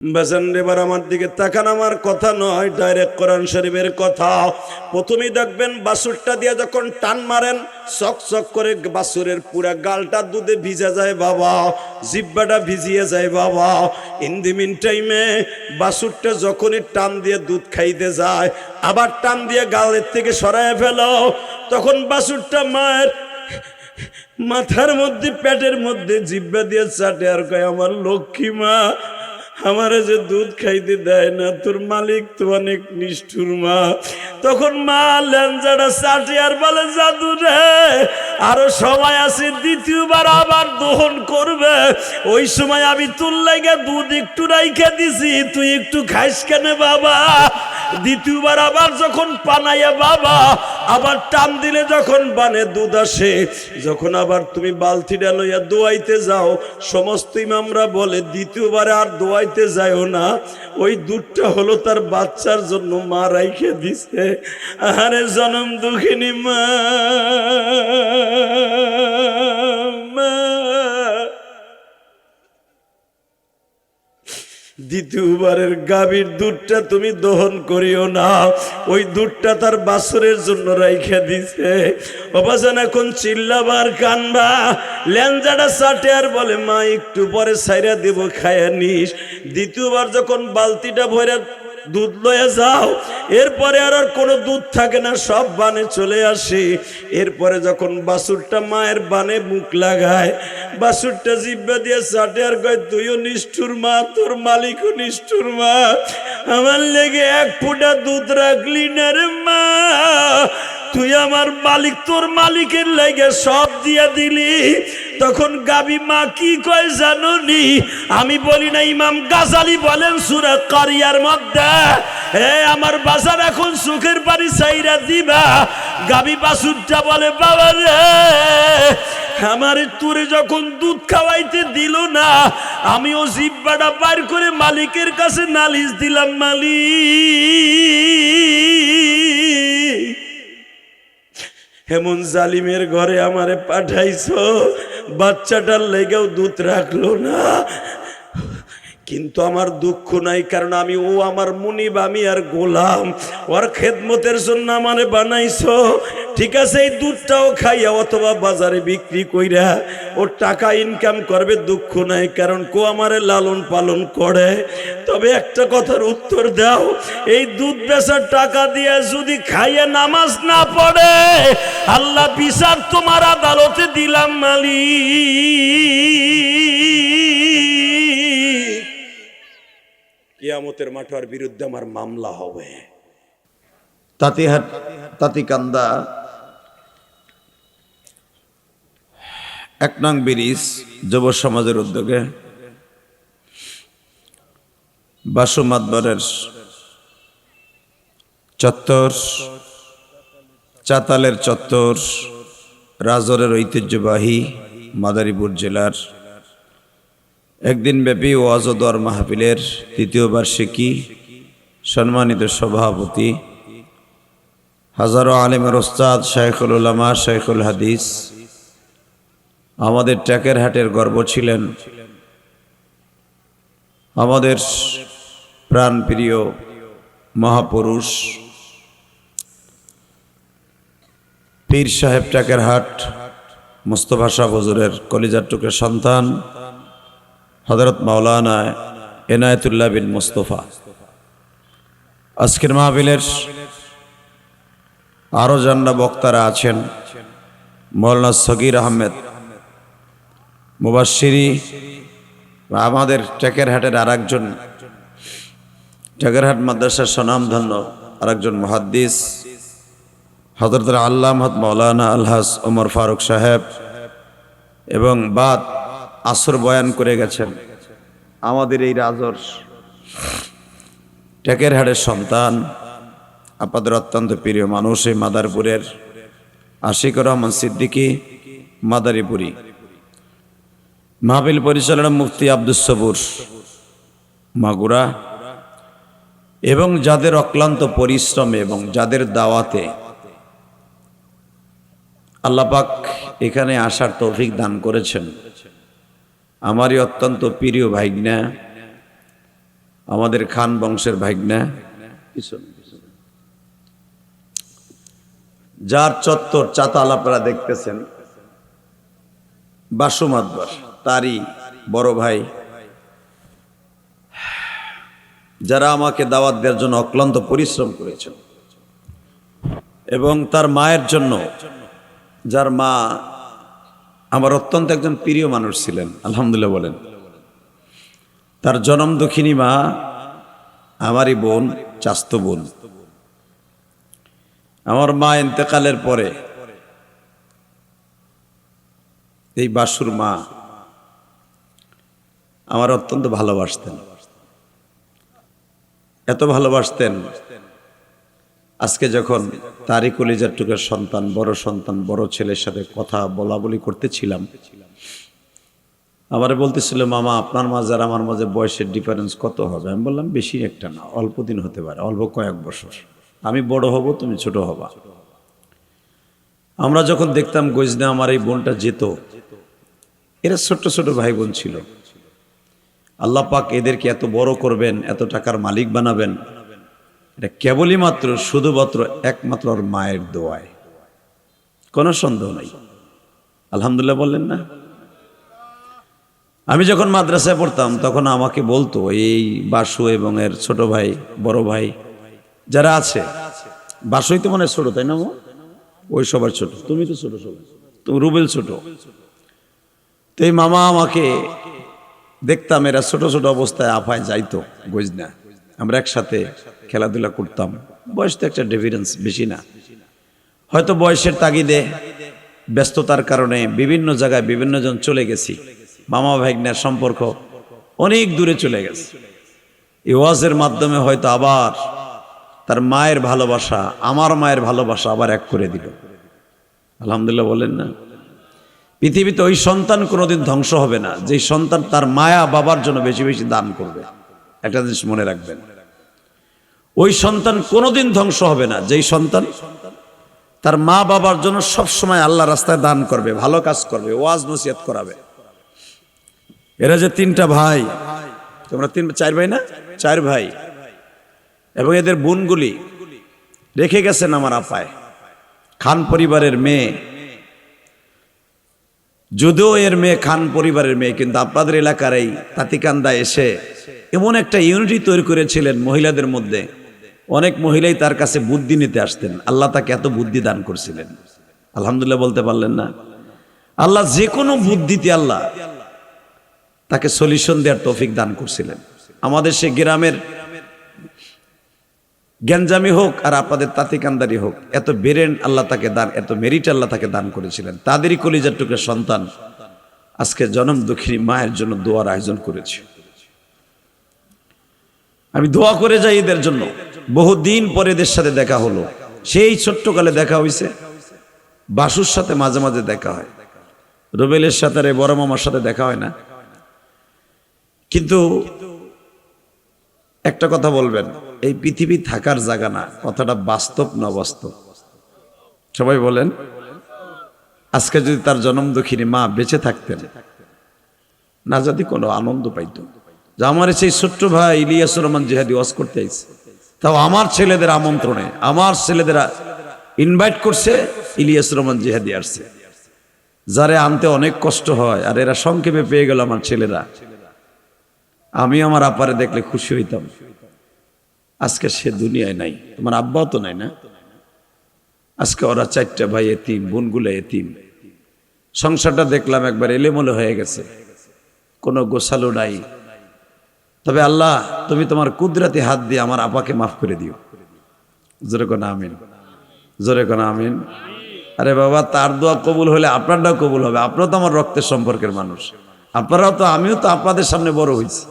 বাজান এবার আমার দিকে তাকান, আমার কথা নয়, ডাইরেক্ট কোরআন শরীফের কথা। প্রথমেই দেখবেন বাছুরটা দিয়ে যখন টান মারেন চক চক করে বাছুরের পুরা গালটা দুধে ভিজে যায় বাবা, জিব্বাটা ভিজিয়ে যায় বাবা। ইন দি মিন টাইমে বাছুরটা যখনই টান দিয়ে দুধ খাইতে যায় আবার টান দিয়ে গালের থেকে সরায় ফেলো, তখন বাছুরটা মায়ের মাথার মধ্যে পেটের মধ্যে জিব্বা দিয়ে চাটে আর কয়, আমার লক্ষ্মী মা, আমারে যে দুধ খাইতে দেয় না, তোর মালিক তো অনেক নিষ্ঠুর মা। তখন মা ল্যাঞ্জাটা চাটে আর বলে, জাদু রে, আরো সময় আছে, দ্বিতীয়বার আবার দহন করবে, ওই সময় আমি তোর লাগে দুধ একটু রাইখে দিছি, তুই একটু খাইস কেন বাবা। দ্বিতীয়বার আবার যখন পানাইয়া বাবা আবার টান দিলে যখন বানে দুধ আসে, যখন আবার তুমি বালতিটা লইয়া দোয়াইতে যাও, সমস্ত ইমামরা বলে দ্বিতীয়বারে আর দোয়াইতে যাও না, ওই দুধটা হলো তার বাচ্চার জন্য মা রাইখে দিছে। আরে জনম দুঃখিনী মা, দ্বিতীয়বারের গাভীর দুধটা তুমি দহন করিও না, ওই দুধটা তার বাছুরের জন্য রাইখা দিছে। বাবাজান এখন চিল্লাবার কান্দা, ল্যাঞ্জাটা চাটে আর বলে, মা একটু পরে ছাইরা দেব, খায়া নিস। দ্বিতীয়বার যখন বালতিটা ভরে দুধ লয়ে যাও, এরপরে আর কোনো দুধ থাকে না, সব বানে চলে আসে। এরপরে যখন বাছুরটা মায়ের বানে মুখ লাগায়, বাছুরটা জিব্বা দিয়ে চাটে আর কয়, তুইও নিষ্ঠুর মা, তোর মালিকও নিষ্ঠুর মা, আমার লেগে এক ফোঁটা দুধ রাখলি না রে মা, তুই আমার মালিক, তোর মালিকের লেগে সব দিয়া দিলি। তখন গাবি মা কি কয় জানো নি? আমি বলি না, ইমাম গাজালি বলেন সূরা কারিয়ার মধ্যে, আমার বাজার এখন চোখের পানি চাইরা দিবা। গাবি বাছুরটা বলে, বাবা রে, আমার তোরে যখন দুধ খাওয়াইতে দিল না, আমিও জিব্বাটা বার করে মালিকের কাছে নালিশ দিলাম, মালিক, এমন জালিমের ঘরে আমারে পাঠাইছো, বাচ্চাটার লেগেও দুধ রাখলো না। কিন্তু আমার দুঃখ নাই, কারণ ও আমার মুনিব, আমি আর গোলাম, ওর খেদমতের জন্য আমারে বানাইছো। ঠিক আছে, এই দুধটাও খাইয়া অথবা বাজারে বিক্রি কইরা ও টাকা ইনকাম করবে, দুঃখ নাই, কারণ কো আমারে লালন পালন করে। তবে একটা কথার উত্তর দাও, এই দুধ বেচার টাকা দিয়ে যদি খাইয়া নামাজ না পড়ে, আল্লাহ বিচার তোমার আদালতে দিলাম মালিক, কিয়ামতের মাঠের বিরুদ্ধে আমার মামলা হবে। তাঁতিহাট তাঁতিকান্দা 1 নং ব্রিজ যুব সমাজের উদ্যোগে বাসু মাতবরের চত্বর, চাতালের চত্বর, রাজরের ঐতিহ্যবাহী মাদারীপুর জেলার একদিনব্যাপী ওয়াজ ও দোয়ার মাহফিলের 3য় বার্ষিকী সম্মানিত সভাপতি হাজারো আলেমের ওস্তাদ শাইখুল উলামা, শাইখুল হাদিস, আমাদের টেকেরহাটের গর্ব ছিলেন, আমাদের প্রাণপ্রিয় মহাপুরুষ পীর সাহেব টেকেরহাট মুস্তফা শাহ হুজুরের কলিজার টুকরা সন্তান হযরত মাওলানা এনায়েতুল্লাহ বিন মুস্তফা। আজকের মাহফিলের আরো জান্না বক্তারা আছেন, মৌলানা সগীর আহমেদ মুবাশশিরি, আমাদের টেকেরহাটের আরেকজন, টেকেরহাট মাদ্রাসার স্বনামধন্য আরেকজন মুহাদ্দিস হযরত আল্লামা মাওলানা আলহাজ ওমর ফারুক সাহেব, এবং বাদ আসর বয়ান করে গেছেন আমাদের এই রাজর টেকেরহাটের সন্তান, আপনাদের অত্যন্ত প্রিয় মানুষ, এই মাদারপুরের আশিকুর রহমান সিদ্দিকী মাদারীপুরি। মাহফিল পরিচালনা মুফতি আব্দুস সবুর মাগুরা, এবং যাদের অক্লান্ত পরিশ্রমে এবং যাদের দাওয়াতে আল্লাহ পাক এখানে আসার তৌফিক দান করেছেন, আমারই অত্যন্ত প্রিয় ভাইগনা আমাদের খান বংশের ভাগ্না, যার চত্বর চাতাল আপনারা দেখতেছেন, বাসু মাতবার, তারই বড় ভাই, যারা আমাকে দাওয়াত দেওয়ার জন্য অক্লান্ত পরিশ্রম করেছেন, এবং তার মায়ের জন্য, যার মা আমার অত্যন্ত একজন প্রিয় মানুষ ছিলেন, আলহামদুলিল্লাহ বলেন। তার জনম দুঃখিনী মা আমারই বোন, চাস্তো বোন। আমার মা ইন্তেকালের পরে এই বাসুর মা আমার অত্যন্ত ভালোবাসতেন, এত ভালোবাসতেন। আজকে যখন তারই কলিজার টুকের সন্তান, বড় ছেলের সাথে কথা বলা বলি করতেছিলাম, আমারে বলতেছিল, মামা আপনার মাঝে আর আমার মাঝে বয়সের ডিফারেন্স কত হবে? আমি বললাম, বেশি একটা না, অল্প দিন হতে পারে, অল্প কয়েক বছর। আমি বড় হব, তুমি ছোট হবা। আমরা যখন দেখতাম গজনে আমার এই বোনটা যেত, এরা ছোট্ট ছোট ভাই বোন ছিল। আল্লাহ পাক এদেরকে এত বড় করবেন, এত টাকার মালিক বানাবেন, এটা কেবলই মাত্র শুধুমাত্র একমাত্র ওর মায়ের দোয়ায়, কোনো সন্দেহ নাই। আলহামদুলিল্লাহ বললেন না? আমি যখন মাদ্রাসায় পড়তাম তখন আমাকে বলতো, এই বাসু এবং এর ছোট ভাই, বড় ভাই যারা আছে, বাসুই তো মনে ছোট, তাই না? ওই সবার ছোট, তুমি তো ছোট, সবাই তুমি রুবেল ছোট। তো এই মামা আমাকে দেখতাম, এরা ছোট ছোট অবস্থায় আফায় যাইতো গজনা, আমরা একসাথে খেলাধুলা করতাম। বয়স তো একটা ডিফারেন্স, বেশি না। হয়তো বয়সের তাগিদে, ব্যস্ততার কারণে বিভিন্ন জায়গায় বিভিন্ন জন চলে গেছি, মামা ভাগ্নের সম্পর্ক অনেক দূরে চলে গেছে। এই ওয়াজের মাধ্যমে হয়তো আবার তার মায়ের ভালোবাসা, আমার মায়ের ভালোবাসা আবার এক করে দিল। আলহামদুলিল্লাহ বলেন না? পৃথিবীতে ওই সন্তান কোনোদিন ধ্বংস হবে না যে সন্তান তার মায়া বাবার জন্য বেশি বেশি দান করবে। একটা জিনিস মনে রাখবেন, ওই সন্তান কোনোদিন ধ্বংস হবে না যেই সন্তান তার মা বাবার জন্য সবসময় আল্লাহ রাস্তায় দান করবে, ভালো কাজ করবে, ওয়াজ নসিহত করাবে। এরা যে তিনটা ভাই, তোমরা চার ভাই না? চার ভাই, এবং এদের বোনগুলি রেখে গেছেন আমার আপায়, খান পরিবারের মেয়ে। যদিও এর মেয়ে খান পরিবারের মেয়ে, কিন্তু আপনাদের এলাকার এই তাতিকান্দা এসে এমন একটা ইউনিটি তৈরি করেছিলেন মহিলাদের মধ্যে। অনেক মহিলাই তার কাছে বুদ্ধি নিতে আসতেন। আল্লাহ তাকে এত বুদ্ধি দান করছিলেন, আলহামদুলিল্লাহ বলতে পারলেন না? আল্লাহ যে কোনো বুদ্ধিতে আল্লাহ তাকে সলিউশন দেওয়ার তৌফিক দান করছিলেন। আমাদের সে গ্রামের গ্যাঞ্জামি হোক আর আপনাদের তাতিকান্দারি হোক, এত বেরেন আল্লাহ তাকে দান, এত মেরিট আল্লাহ তাকে দান করেছিলেন। তাদেরই কলিজার টুকরা সন্তান আজকে জনম দুঃখিনী মায়ের জন্য দোয়ার আয়োজন করেছে। আমি দোয়া করে যাই এদের জন্য। বহুদিন পরে এদের সাথে দেখা হলো, সেই ছোট্টকালে দেখা হয়েছে। বাসুর সাথে মাঝে মাঝে দেখা হয়, রুবেলের সাথে আর বড় মামার সাথে দেখা হয় না। কিন্তু একটা কথা বলবেন, এই পৃথিবী থাকার জায়গা না, কথাটা বাস্তব না বাস্তব? সবাই বলেন। আজকে যদি তার জনম দুঃখিনী মা বেঁচে থাকতেন, না যদি কোনো আনন্দ পাইত যে আমার সেই ছোট্ট ভাই ইলিয়াসুর রহমান জিহাদি ওয়াজ করতে আইছে, তাও আমার ছেলেদের আমন্ত্রণে, আমার ছেলেদেরা ইনভাইট করছে, ইলিয়াসুর রহমান জিহাদি আসছে, যারে আনতে অনেক কষ্ট হয়, আর এরা সংক্ষেপে পেয়ে গেল আমার ছেলেরা। আমি আমার আপারে দেখলে খুশি হইতাম। আজকে সে দুনিয়ায় নাই, তোমার আব্বাও তো নাই না। আজকে ওরা চারটা ভাই এতিম, বোনগুলো এতিম। সংসারটা দেখলাম একবার এলেমলে হয়ে গেছে, কোনো গোছালো নাই। তবে আল্লাহ, তুমি তোমার কুদরতি হাত দিয়ে আমার আপাকে মাফ করে দিও। জোরে কোন আমিন, জোরে কোন আমিন। আরে বাবা, তার দোয়া কবুল হলে আপনারটাও কবুল হবে। আপনারা তো আমার রক্তের সম্পর্কের মানুষ, আপনারাও তো, আমিও তো আপনাদের সামনে বড় হয়েছি।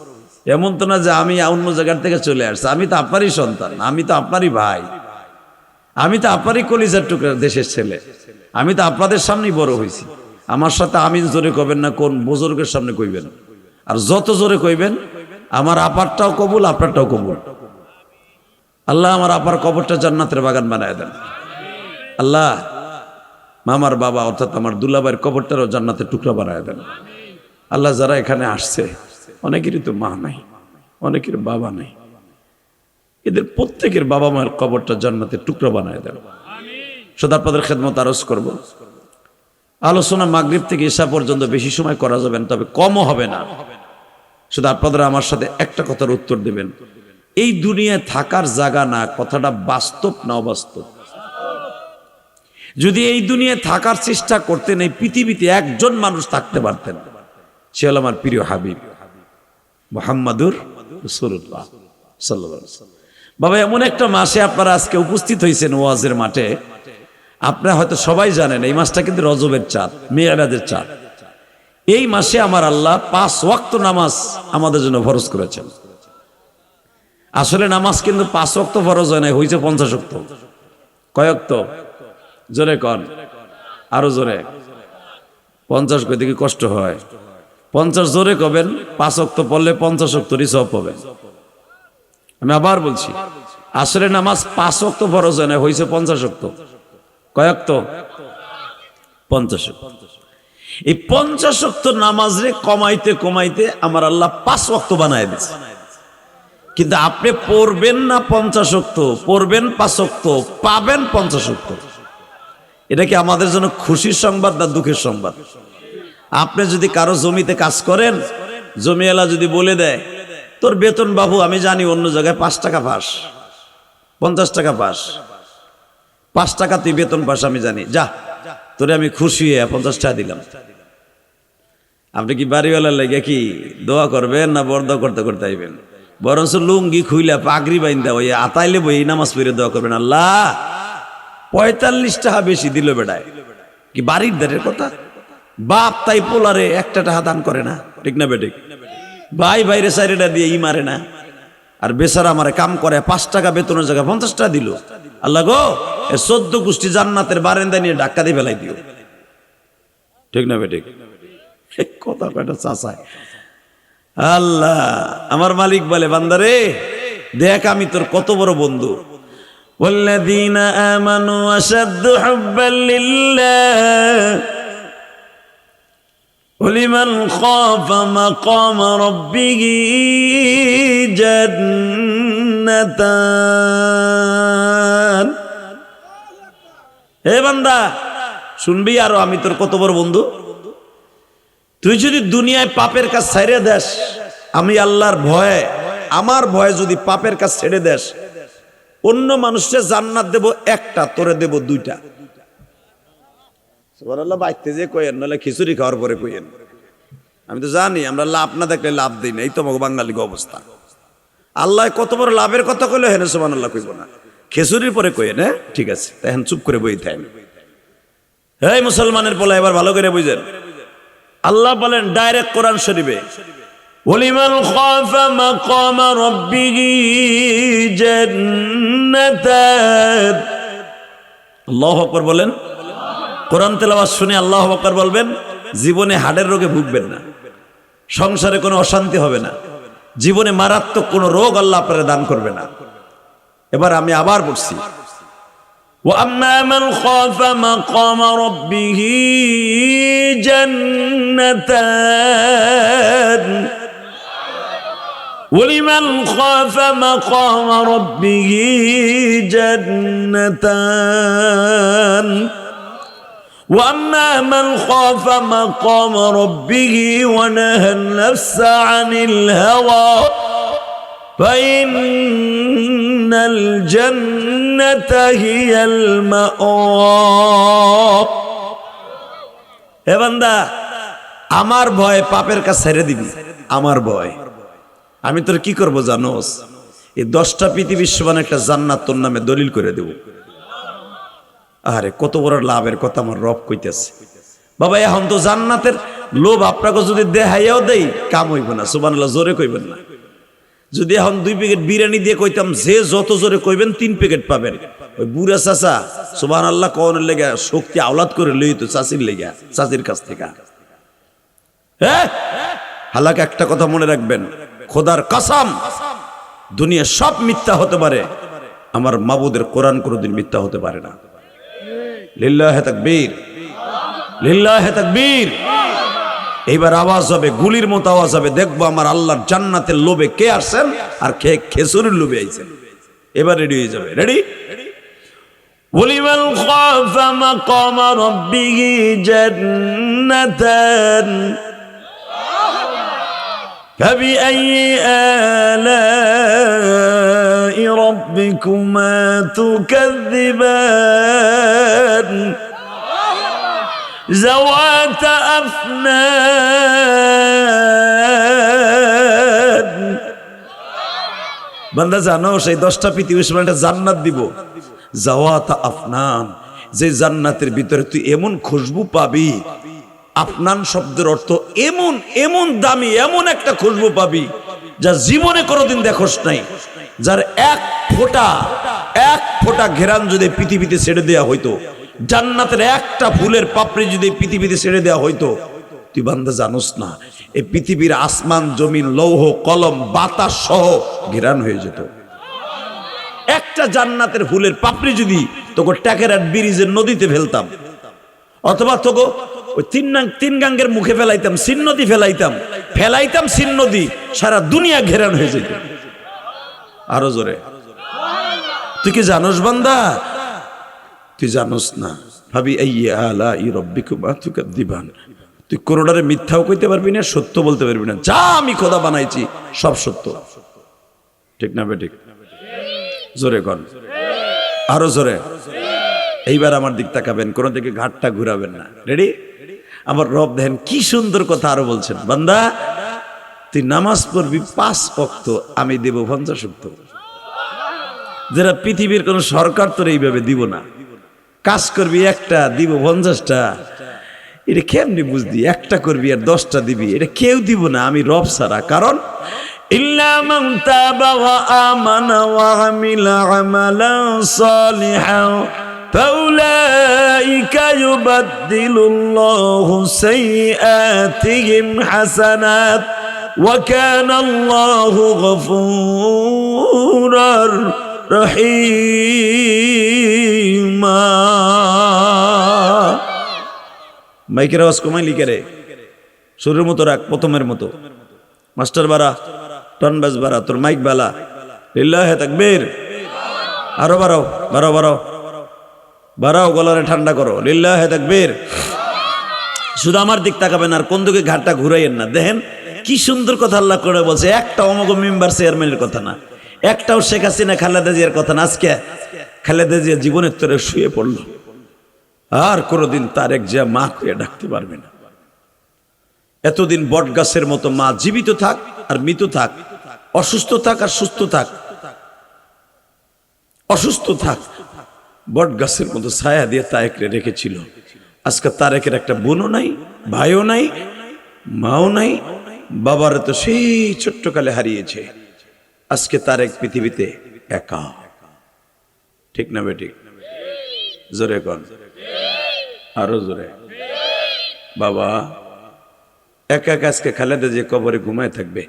এমন তো না যে আমি অন্য জায়গার থেকে চলে আসছি। আমি তো আপনারই সন্তান, আমি তো আপনারই ভাই, আমি তো আপনারই কলিজার টুকরা দেশের ছেলে। আমি তো আপনাদের সামনেই বড় হয়েছি। আমার সাথে আমিন জোরে কইবেন না, কোন বুজুর্গের সামনে কইবেন। আর যত জোরে কইবেন, আমার আপারটাও কবুল, আপনারটাও কবুল। আল্লাহ আমার আপার কবরটা জান্নাতের বাগান বানায় দেন। আল্লাহ মামার বাবা অর্থাৎ আমার দুলাভাইয়ের কবরটারও জান্নাতের টুকরা বানায় দেন। আল্লাহ যারা এখানে আসছে, অনেকেরই তো মা নাই, অনেকের বাবা নেই, এদের প্রত্যেকের বাবা মায়ের কবরটা জান্নাতের টুকরা বানায় দেন। শুধু আপনাদের খেদমত আরজ করব, আলোচনা মাগরিব থেকে ঈশা পর্যন্ত বেশি সময় করা যাবে না, তবে কমও হবে না। শুধু আপনারা আমার সাথে একটা কথার উত্তর দেবেন, এই দুনিয়ায় থাকার জায়গা না, কথাটা বাস্তব না অবাস্তব? যদি এই দুনিয়ায় থাকার চেষ্টা করতেন, এই পৃথিবীতে একজন মানুষ থাকতে পারতেন, সে হল আমার প্রিয় হাবিব মুহাম্মাদুর রাসূলুল্লাহ সাল্লাল্লাহু আলাইহি ওয়াসাল্লাম। বাবা, এমন একটা মাসে আপনারা আজকে উপস্থিত হয়েছেন ওয়াজের মাঠে। আপনারা হয়তো সবাই জানেন এই মাসটা কিন্তু রজবের চাঁদ, মেরাজের চাঁদ। এই মাসে আমার আল্লাহ 5 ওয়াক্ত নামাজ আমাদের জন্য ফরজ করেছেন। আসলে নামাজ কিন্তু 5 ওয়াক্ত ফরজ হয় না, হয়েছে 50 ওয়াক্ত। কয় ওয়াক্ত? জোরে কন, আরো জোরে। 50 কইতে কি কষ্ট হয়? 50 জোরে কবেন, 5 ওয়াক্ত পড়লে 50 ওয়াক্তরই সওয়াব পাবেন। আমি আবার বলছি, আসলে নামাজ 5 ওয়াক্ত ফরজ হয় না, হয়েছে 50 ওয়াক্ত। কয় ওয়াক্ত? 50 ওয়াক্ত। এই 50 ওয়াক্ত নামাজে কমাইতে কমাইতে আমার আল্লাহ 5 ওয়াক্ত বানায় দিয়েছে। কিন্তু আপনি পড়বেন না 50 ওয়াক্ত, পড়বেন 5 ওয়াক্ত, পাবেন 50 ওয়াক্ত। এটা কি আমাদের জন্য খুশির সংবাদ না দুঃখের সংবাদ? আপনি যদি কারো জমিতে কাজ করেন, জমিওয়ালা যদি বলে দেয় তোর বেতন বাবু আমি জানি অন্য জায়গায় 5 টাকা পাস, 50 টাকা পাস, 5 টাকা তুই বেতন পাস আমি জানি, যা তোরে আমি খুশি হয়ে 50 টাকা দিলাম। আপনি কি বাড়িওয়ালার লাগে কি দোয়া করবেন না বরদোয়া করতে করতে আইবেন? বরঞ্চ লুঙ্গি খুইলা পাগড়ি বাইন্দা ওই আতাইলে বই নামাজ পড়ে দোয়া করবেন, আল্লাহ 45 টাকা বেশি দিল বেড়ায়। কি বাড়ির দাঁড়ের কথা? বাপ তাই পোলারে 1 টাকা দান করে না, ঠিক না বেঠিক? ভাই ভাইরে সাইরেটা দিয়ে ই মারে না, আর বেচারা আমারে কাম করে 5 টাকা বেতনের জায়গায় 50 টাকা দিল। আল্লাহ গো, 14 গোষ্ঠী জান্নাতের বারান্দা নিয়ে ধাক্কা দিয়ে ফেলাই দিও, ঠিক না বেঠিক? কথা কয়টা চাচায়। আল্লাহ আমার মালিক বলে, বান্দারে দেখ আমি তোর কত বড় বন্ধু। ওয়াল্লাযীনা আমানু আশাদ্দু হুব্বান লিল্লাহ ওয়ালিমান খাফা মাকামা রাব্বিহি জান্নাতান। হে বান্দা শুনবি আরো, আমি তোর কত বড় বন্ধু। তুই যদি দুনিয়ায় পাপের কাজ ছেড়ে দেস, আমি আল্লাহর ভয়ে, আমার ভয়ে যদি পাপের কাজ ছেড়ে দেস, অন্য মানুষকে জান্নাত দেব 1টা, তোরে দেব 2টা। সুবহানাল্লাহ। বাইতে যে কইেন, নাহলে খিচুড়ি খাওয়ার পরে কইেন। আমি তো জানি আমরা লাভ না দেখলে লাভ দিই না, এই তো বাঙালির অবস্থা। আল্লাহ কত বড় লাভের কথা কইলে হেন সুবহানাল্লাহ কইব না, খিচুড়ির পরে কইেন। হ্যাঁ ঠিক আছে, এখন চুপ করে বই থাকেন। এই মুসলমানের পোলা এবার ভালো করে বুঝেন, আল্লাহ বলেন ডাইরেক্ট কোরআন শরীফে, ওয়ালিমান খাফা মাকামা রাব্বিহি জান্নাতান। আল্লাহু আকবার বলেন। কোরআন তেলাওয়াত শুনে আল্লাহু আকবার বলবেন, জীবনে হাড়ের রোগে ভুগবেন না, সংসারে কোনো অশান্তি হবে না, জীবনে মারাত্মক কোনো রোগ আল্লাহ আপনারে দান করবে না। এবার আমি আবার বলছি, وَأَمَّا مَنْ خَافَ مَقَامَ رَبِّهِ جَنَّتَانِ وَلِمَنْ خَافَ مَقَامَ رَبِّهِ جَنَّتَانِ وَأَمَّا مَنْ خَافَ مَقَامَ رَبِّهِ وَنَهَى النَّفْسَ عَنِ الْهَوَى فَإِنَّ الْجَنَّةَ هِيَ الْمَأْوَى। হে বান্দা, আমার ভয় পাপের কাজ ছেড়ে দিবি, আমার ভয়। আমি তোর কি করব জানোস? এই 10টা পৃথিবীর সমান একটা জান্নাত তোর নামে দলিল করে দেব। আরে কত বড় লাভের কথা আমার রব কইতেছে। বাবা এখন তো জান্নাতের লোভ আপনাকে যদি দেখাইয়াও দেই কাম হইব না, সুবহানাল্লাহ জোরে কইবেন না। যদি এখন 2 প্যাকেট বিরিয়ানি দিয়ে কইতাম, যে যত জোরে কইবেন 3 প্যাকেট পাবেন। ওই বুড়া চাচা সুবহানাল্লাহ কোনের লেগে শক্তি আওলাদ করে লইতো চাচির লেগে, চাচির কাছ থেকে। হ্যাঁ হালাকে একটা কথা মনে রাখবেন, খোদার কসম দুনিয়া সব মিথ্যা হতে পারে, আমার মাবুদের কোরআন কোনোদিন মিথ্যা হতে পারে না। লিল্লাহে তাকবীর, লিল্লাহে তাকবীর। এইবার আওয়াজ হবে, গুলির মতো আওয়াজ হবে, দেখবো আমার আল্লাহর জান্নাতের লোভে কে আসছেন আর কে খেজুরের লোভে আইছেন। এবার রেডি হয়ে যাবে। রেডি? ওয়ালিমান খাফা মাকামা রাব্বিহি জান্নাতান ফাবিআইয়ি আলাই রাব্বিকুমা তুকাযযিবান যাওয়াতা আফনান। বান্দা জানো সেই 10টা পৃথিবীর সমান একটা জান্নাত দিব, যাওয়াতা আফনান, যে জান্নাতের ভিতরে তুই এমন খুশবু পাবি। আফনান শব্দের অর্থ এমন এমন দামি এমন একটা খুশবু পাবি যা জীবনে কোনোদিন দেখোস নাই। যার এক ফোঁটা ঘেরান যদি পৃথিবীতে ছেড়ে দেওয়া হইতো, জান্নাতের একটা ফুলের পাপড়ি যদি পৃথিবীতে ছেড়ে দেওয়া হইতো, তুই বান্দা জানোস না এই পৃথিবীর আসমান জমিন লৌহ কলম বাতাস সহ ঘেরান হয়ে যেত। একটা জান্নাতের ফুলের পাপড়ি যদি তোকে ট্যাকেরাট ব্রিজের নদীতে ফেলতাম, অথবা তোকে ওই তিন গাঙ্গের মুখে ফেলাইতাম, সিন নদী ফেলাইতাম সিন নদী, সারা দুনিয়া ঘেরান হয়ে যেত। আরো জোরে। তুই কি জানোস বান্দা? তুই জানোস না। ভাবি আইয়ি আলাই রাব্বিকুমা তুকাযযিবান। তুই কোরআনের মিথ্যাও কইতে পারবি না, সত্য বলতে পারবি না। যা আমি খোদা বানাইছি সব সত্য। ঠিক না বেঠিক? জোরে কন, আরো জোরে। এইবার আমার দিক তাকাবেন, কোন দিকে ঘাটটা ঘুরাবেন না। রেডি? আমার রব দেখেন কি সুন্দর কথা আরো বলছেন, বান্দা তুই নামাজ পড়বি 5 ওয়াক্ত, আমি দেব 50 ওয়াক্ত। যারা পৃথিবীর কোন সরকার তোর এইভাবে দিব না। কাজ করবি একটা, দিব 50টা। এটা কেমনি বুঝবি? একটা করবি আর 10টা দিবি, এটা কেউ দিব না আমি রব ছাড়া। কারণ ইল্লা মান তাবা ওয়া আমানা ওয়া আমিলা আমালান সালিহান ফাউলাইকা ইউবাদদিলুল্লাহু সাইয়্যাতিহিম হাসানাত ওয়া কানা আল্লাহু গফুরার রহিমা। মাইকের আওয়াজ কমাই লিখে রে, শুরুর মতো রাখ, প্রথমের মতো। মাস্টার বাড়া, টনবাজ বাড়া, তোর মাইক বালা। লিল্লাহে তাকবীর। আরো বাড়াও, বাড়াও বাড়াও বাড়াও, গলারে ঠান্ডা করো। লিল্লাহে তাকবীর। শুধু আমার দিক তাকাবেন আর কোন দিকে ঘাটটা ঘুরাইয়েন না। দেখেন কি সুন্দর কথা আল্লাহ করে বলছে। একটা অমোঘ মেম্বার চেয়ারম্যানের কথা না, একটাও শেখ হাসিনা খালেদা জিয়ার কথা না। আজকে খালেদা জিয়া জীবনের তরে শুয়ে পড়লো, আর কোনোদিন তারেক জিয়া মা করে ডাকতে পারবে না। এতদিন বট গাছের মতো মা জীবিত থাক আর মৃত থাক, অসুস্থ থাক আর সুস্থ থাক, অসুস্থ থাক, বট গাছের মতো ছায়া দিয়ে তারেকরে রেখেছিল। আজকে তারেকের একটা বোনও নাই, ভাইও নাই, মাও নাই, বাবার তো সেই ছোট্টকালে হারিয়েছে। আজকে তারেক পৃথিবীতে একা। ঠিক না বেঠিক? জোরে কন, আরো জোরে। বাবা একা একা আজকে খালেদা যে কবরে ঘুমায় থাকবে,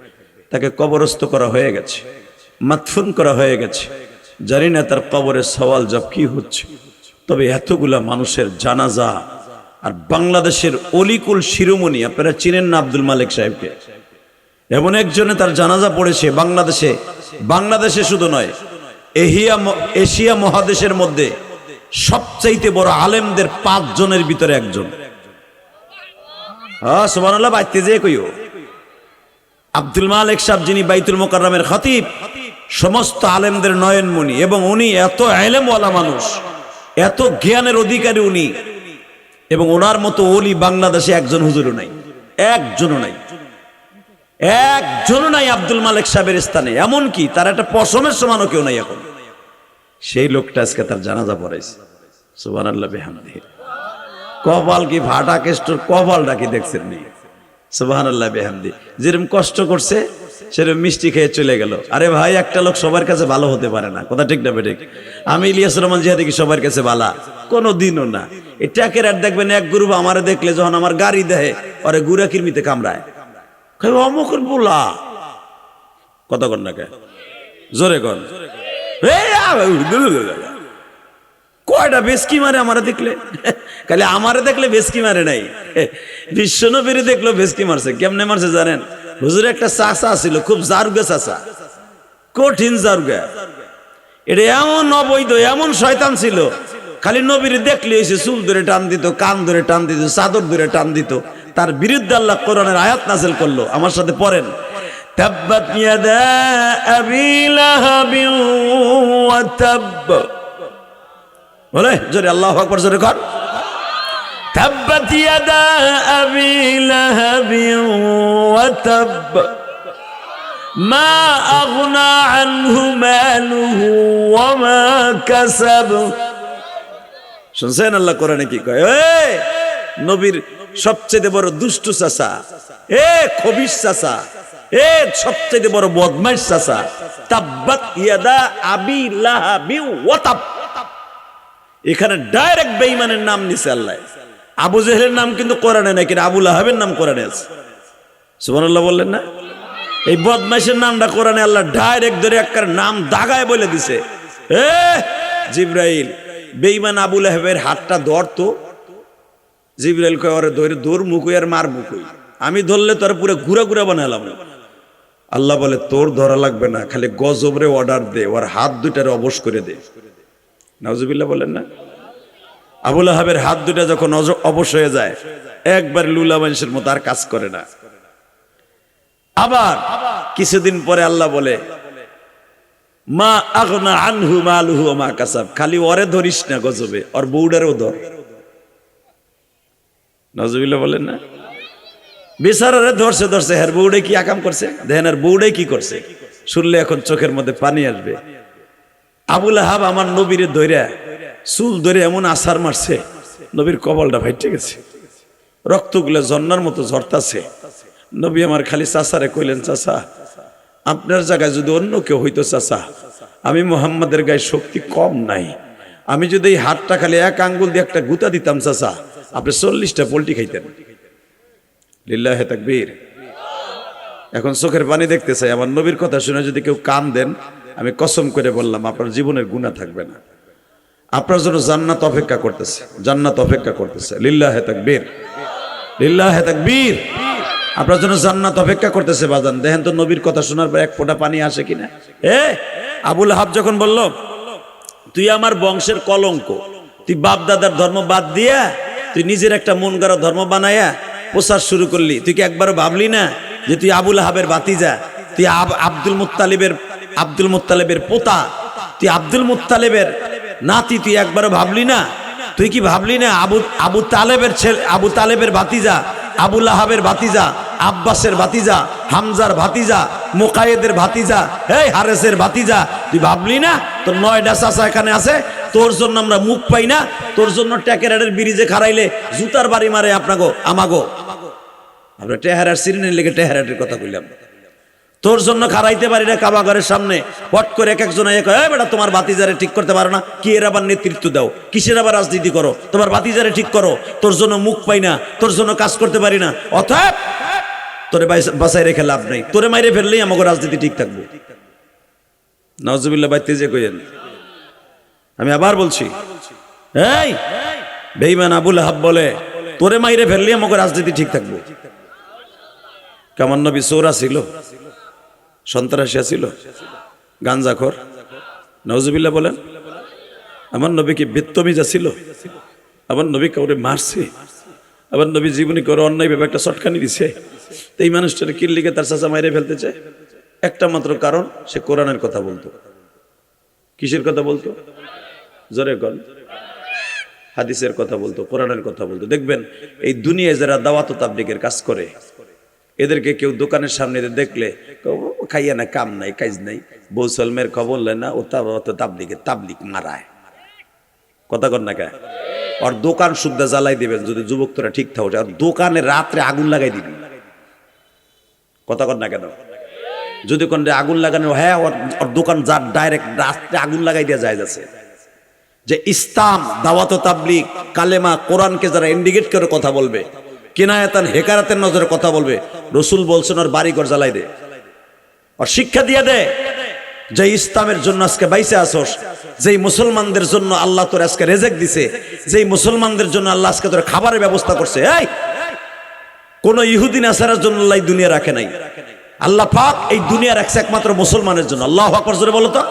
তাকে কবরস্থ করা হয়ে গেছে, মাদফুন করা হয়ে গেছে। জানি না তার কবরের সওয়াল জব কি হচ্ছে। তবে এতগুলা মানুষের জানাজা, আর বাংলাদেশের অলিকুল শিরোমণি, আপনারা চিনেন না আব্দুল মালিক সাহেবকে? এমন একজনে তার জানাজা পড়েছে বাংলাদেশে। বাংলাদেশে শুধু নয়, এশিয়া মহাদেশের মধ্যে সবচাইতে বড় আলেমদের 5 জনের ভিতরে একজন। হ্যাঁ সুবহানাল্লাহ, বাইতে যে কইও। আব্দুল মালিক সাহেব, যিনি বাইতুল মুকাররমের খতিব, সমস্ত আলেমদের নয়নমণি, এবং উনি এত ইলমওয়ালা মানুষ, এত জ্ঞানের অধিকারী উনি, এবং ওনার মতো ওলি বাংলাদেশে একজন হুজুরও নাই, একজনও নাই, একজনও নাই আব্দুল মালিক সাহেবের স্থানে। এমনকি তার একটা পশমের সমানও কেউ নাই এখন। সেই লোকটা আজকে তার জানাজা পড়াইছে। সুবহানাল্লাহ বিহামদিহি। কপাল কি ফাটা কেষ্টর, কপালটা কি দেখছেন নি? সুবহানাল্লাহ বিহামদিহি। যেরকম কষ্ট করছে সেরকম মিষ্টি খেয়ে চলে গেল। আরে ভাই, একটা লোক সবার কাছে ভালো হতে পারে না, কথা ঠিক না বেঠিক? আমি ইলিয়াস রহমান জিহাদি কি সবার কাছে ভালা? কোনোদিনও না। এই ট্যাকের আর দেখবেন এক গ্রুপ আমারে দেখলে যখন আমার গাড়ি দেয়, ওরে গুড়া কিরমিতে কামড়ায়, অমুকের বোলা। কথা কন না কে? জোরে কন। কয়টা বেশকি মারে আমারে দেখলে, খালি আমারে দেখলে বেশকি মারে নাই, বিশ্বনবীর দেখলো বেশকি মারছে। কেমনে মারছে জানেন? হুজুর একটা চাচা ছিল, খুব জারুগা চাচা, কঠিন জারুগা। এটা এমন অবৈধ, এমন শয়তান ছিল, খালি নবীর দেখলে এসে চুল ধরে টান দিত, কান ধরে টান দিত, চাদর ধরে টান দিত। তার বিরুদ্ধে আল্লাহ কোরআনের আয়াত নাযিল করলো। আমার সাথে পড়েন, তাব্বাত ইয়াদা আবি লাহাবিন ওয়া তাব। বলে জোরে আল্লাহু আকবার, জোরে কর। তাব্বাত ইয়াদা আবি লাহাবিন ওয়া তাব মা আগনা আনহু মালুহু ওয়া মা কাসাব। শুনছেন আল্লাহ কোরআনে কি কয়? নবীর সবচেয়ে বড় দুষ্টু চাচা, খবিশ চাচা, সবচেয়ে বড় বদমাইশ চাচা, তাব্বাত ইয়াদা আবি লাহাবি ওয়া তাব। এখানে ডাইরেক্ট বেঈমানের নাম নিছে আল্লাহ। আবু জেহেলের নাম কিন্তু কোরআনে নাই, কিন্তু আবু লাহাবের নাম কোরআনে আছে। সুবহানাল্লাহ বললেন না? এই বদমাইশের নামটা কোরআনে আল্লাহ ডাইরেক্ট ধরে একবার নাম দাগায় বলে দিছে। জিবরাইল, বেঈমান আবু লাহাবের হাতটা ধরতো। জিবরাইল কয় ওরে ধরে দৌড় মুকুই আর মার মুকুই, আমি ধরলে তোর পুরো ঘুরা ঘুরা বানালাম। আল্লাহ বলে তোর ধরা লাগবে না, খালি গজবরে অর্ডার দে, ওর হাত দুটারে অবশ করে দে। নাউজুবিল্লাহ বলেন না? আবু লাহাবের হাত দুটা যখন অবশ হয়ে যায়, একবার লুলা মানুষের মতো আর কাজ করে না। আবার কিছুদিন পরে আল্লাহ বলে মা আগনা আনহু মালুহু ওয়া মা কাসাব, খালি ওরে ধরিস না গজবে, ওর বউডারও ধর। নাউজুবিল্লাহ বলেন না? বেচারারে ধরছে, হের বউডে কি আকাম করছে দেখেন, আর বউডে কি করছে শুনলে এখন চোখের মধ্যে পানি আসবে। আবু লাহাব আমার নবীরে ধইরা চুল ধরে এমন আছাড় মারছে, নবীর কপালটা ফাইটে গেছে, রক্তগুলো ঝর্ণার মতো ঝরতাছে। নবী আমার খালি চাচারে কইলেন, চাচা আপনার জায়গায় যদি অন্য কেউ হইতো চাচা, আমি মুহাম্মাদের গায়ে শক্তি কম নাই, আমি যদি এই হাতটা খালি এক আঙ্গুল দিয়ে একটা গুতা দিতাম চাচা, আপনি 40টা পোল্টি খাইতেন। লিল্লাহে তাকবীর। এখন চোখের পানি দেখতে চাই। আমার নবীর কথা শুনে যদি কেউ কান দেন, আমি কসম করে বললাম আপনার জীবনের গুনাহ থাকবে না, আপনার জন্য জান্নাত অপেক্ষা করতেছে, জান্নাত অপেক্ষা করতেছে। লিল্লাহে তাকবীর, লিল্লাহে তাকবীর। আপনার জন্য জান্নাত অপেক্ষা করতেছে বাজান। দেখেন তো নবীর কথা শোনার পর এক ফোঁটা পানি আসে কিনা। আবু লাহাব যখন বলল তুই আমার বংশের কলঙ্ক, তুই বাপ দাদার ধর্ম বাদ দিয়া তুই নিজের একটা মন গড়া ধর্ম বানায়া প্রচার শুরু করলি, তুই কি একবারও ভাবলি না যে তুই আবু লাহাবের ভাতিজা, তুই আব্দুল মুত্তালিবের পোতা, তুই আব্দুল মুত্তালিবের নাতি, তুই একবারও ভাবলি না? তুই কি ভাবলি না আবু তালেবের ছেলে, আবু তালেবের ভাতিজা, আবু লাহাবের ভাতিজা, আব্বাসের ভাতিজা, হামজার ভাতিজা, মুকায়েদের ভাতিজা, হারেসের ভাতিজা, তুই ভাবলি না তোর 9টা চাচা এখানে আছে, তোর জন্য আমরা মুখ পাই না, তোর জন্য ট্যাকেরাটের ব্রিজে খারাইলে জুতার বাড়ি মারে আপনাগো আমাগো। আমরা টেহারার সিরিনের লেগে টেহারাটের কথা কইলাম, তোর জন্য খারাইতে পারি না কাবাঘরের সামনে। পট করে এক একজন বেটা তোমার ভাতিজারে ঠিক করতে পারো না, কি এর আবার নেতৃত্ব দাও, কিসের আবার রাজনীতি করো, তোমার ভাতিজারে ঠিক করো, তোর জন্য মুখ পাই না, তোর জন্য কাজ করতে পারি না, অতএব তোরে বাঁচাই রেখে লাভ নাই, তোরে মাইরে ফেললেই আমাকে রাজনীতি ঠিক থাকবো। নাউজুবিল্লাহ বাইতে যে কইেন। আমি আবার বলছি, এই বেঈমান আবু লাহাব বলে তোরে মাইরে ফেললেই আমাকে রাজনীতি ঠিক থাকবো। কেমন নবী চোরা ছিল, সন্ত্রাসী ছিল, গাঞ্জাখোর, নাউজুবিল্লাহ বলেন। আমার নবী কি বেত্তমিজা ছিল? আমার নবী কাউরে মারছে? আমার নবী জীবনী করে অন্যায় ভাবে একটা চটকানি দিছে? তো এই মানুষটার কিল্লিকে তার চাচা মাইরে ফেলতে চায় একটা মাত্র কারণ, সে কোরআনের কথা বলতো। কিসের কথা বলতো? জোরে কন। হাদিসের কথা বলতো, কোরআনের কথা বলতো। দেখবেন এই দুনিয়ায় যারা দাওয়াত ও তাবলীগের কাজ করে, এদেরকে কেউ দোকানের সামনে দেখলে খাইয়া না, কাম নাই, কাজ নাই, বৌসলমের খবর লেন না, ও তাবলীগ মারায়। কথা কর না কে? আর দোকান শুদ্ধা জ্বালাই দিবেন যদি যুবক তোরা ঠিক থাকে, আর দোকানে রাত্রে আগুন লাগাই দিবি। কথা কর না কেন? যদি কোন আগুন লাগানো, হ্যাঁ ওর দোকান যার ডাইরেক্ট রাত্রে আগুন লাগাই দেওয়া যায় যাচ্ছে। যে ইসলাম, দাওয়াত ও তাবলীগ, কালেমা, কোরআনকে যারা ইন্ডিকেট করে কথা বলবে, কিনায়াতান হেকারাতের নজরে কথা বলবে, রসুল বলছেন ওর বাড়িঘর জ্বালাই দে, ওর শিক্ষা দিয়ে দে। যে ইসলামের জন্য আজকে বাইসে আসোস, যেই মুসলমানদের জন্য আল্লাহ তোর আজকে রেজেক দিছে, যেই মুসলমানদের জন্য আল্লাহ আজকে তোর খাবারের ব্যবস্থা করছে, এই কোন ইহুদি নাসারার জন্য আল্লাহ দুনিয়া রাখে নাই। আল্লাহ পাক এই দুনিয়া রাখছে একমাত্র মুসলমানের জন্য। আল্লাহু আকবার জোরে বলো তো।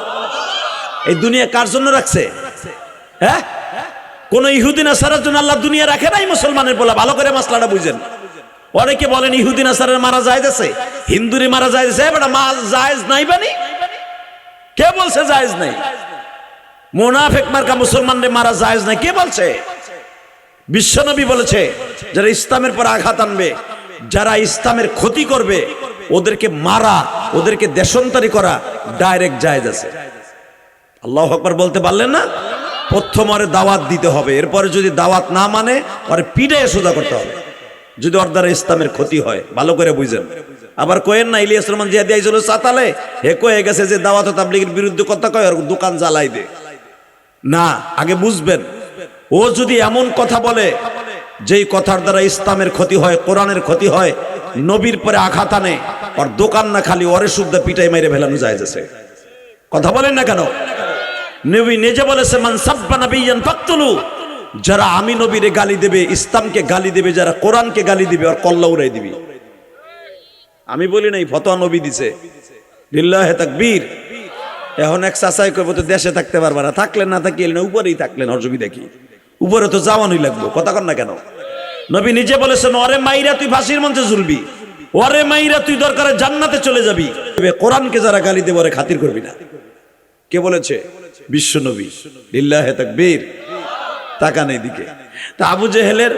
এই দুনিয়া কার জন্য রাখছে? হ্যাঁ, কোন ইহুদি নাসারার জন্য আল্লাহ দুনিয়া রাখে নাই, মুসলমানের বলা। ভালো করে মাসলাটা বুঝেন। অনেকে বলেন ইহুদি নাসারের মারা জায়েজ আছে, হিন্দুরে মারা জায়েজ আছে। বেটা মা জায়েজ নাই বানি, কে বলছে জায়েজ নাই? মুনাফিক মার্কা মুসলমানদের মারা জায়েজ নাই, কে বলছে? বিশ্বনবী বলেছে যারা ইসলামের পর আঘাত আনবে, যারা ইসলামের ক্ষতি করবে, ওদেরকে মারা, ওদেরকে দেশান্তরী করা ডাইরেক্ট জায়েজ আছে। আল্লাহু আকবার বলতে পারলেন না? প্রথম ওরে দাওয়াত দিতে হবে, এরপরে যদি দাওয়াত না মানে ওরে পিটাইয়ে সোজা করতে হবে, যদি ওর দ্বারা ইসলামের ক্ষতি হয়। ভালো করে বুঝেন। আবার কোয়েন না ইলিয়াস রহমান জিয়া দিয়েছিল সাতালে, হে কয়ে গেছে যে দাওয়াত ও তাবলীগের বিরুদ্ধে কথা কয় আর দোকান জ্বালাই দে না। আগে বুঝবেন, ও যদি এমন কথা বলে যেই কথার দ্বারা ইসলামের ক্ষতি হয়, কোরআনের ক্ষতি হয়, নবীর পরে আঘাত আনে, আর দোকান না খালি ওরে শুদ্ধা পিটাই মেরে ফেলানো যায়। কথা বলেন না কেন? নবী নিজে বলেছে মান সাব্বা নাবিয়ান ফাকতুলু, যারা আমি নবীরে গালি দেবে, ইসলামকে গালি দেবে, যারা কোরআনকে গালি দিবে আর কল্লা উড়াই দিবি। আমি বলি নাই, ফতোয়া নবী দিছে। লিল্লাহে তাকবীর। এখন এক চাচাই কইব তো দেশে থাকতে পারবা না, থাকলেন না থাকিলেন না, উপরেই থাকলেন, অসুবিধা কি? উপরে তো যাওয়ানোই লাগবো, কথা কর না কেন? নবী নিজে বলেছেন ওরে মাইরা তুই ফাঁসির মঞ্চে ঝুলবি, ওরে মাইরা তুই দরকারে জান্নাতে চলে যাবি। কোরআনকে যারা গালি দেবে ওরে খাতির করবি না। কে বলেছে? বিশ্ব নবী। লিল্লাহে তাকবীর। তাকান এইদিকে। তা আবু জেহেলের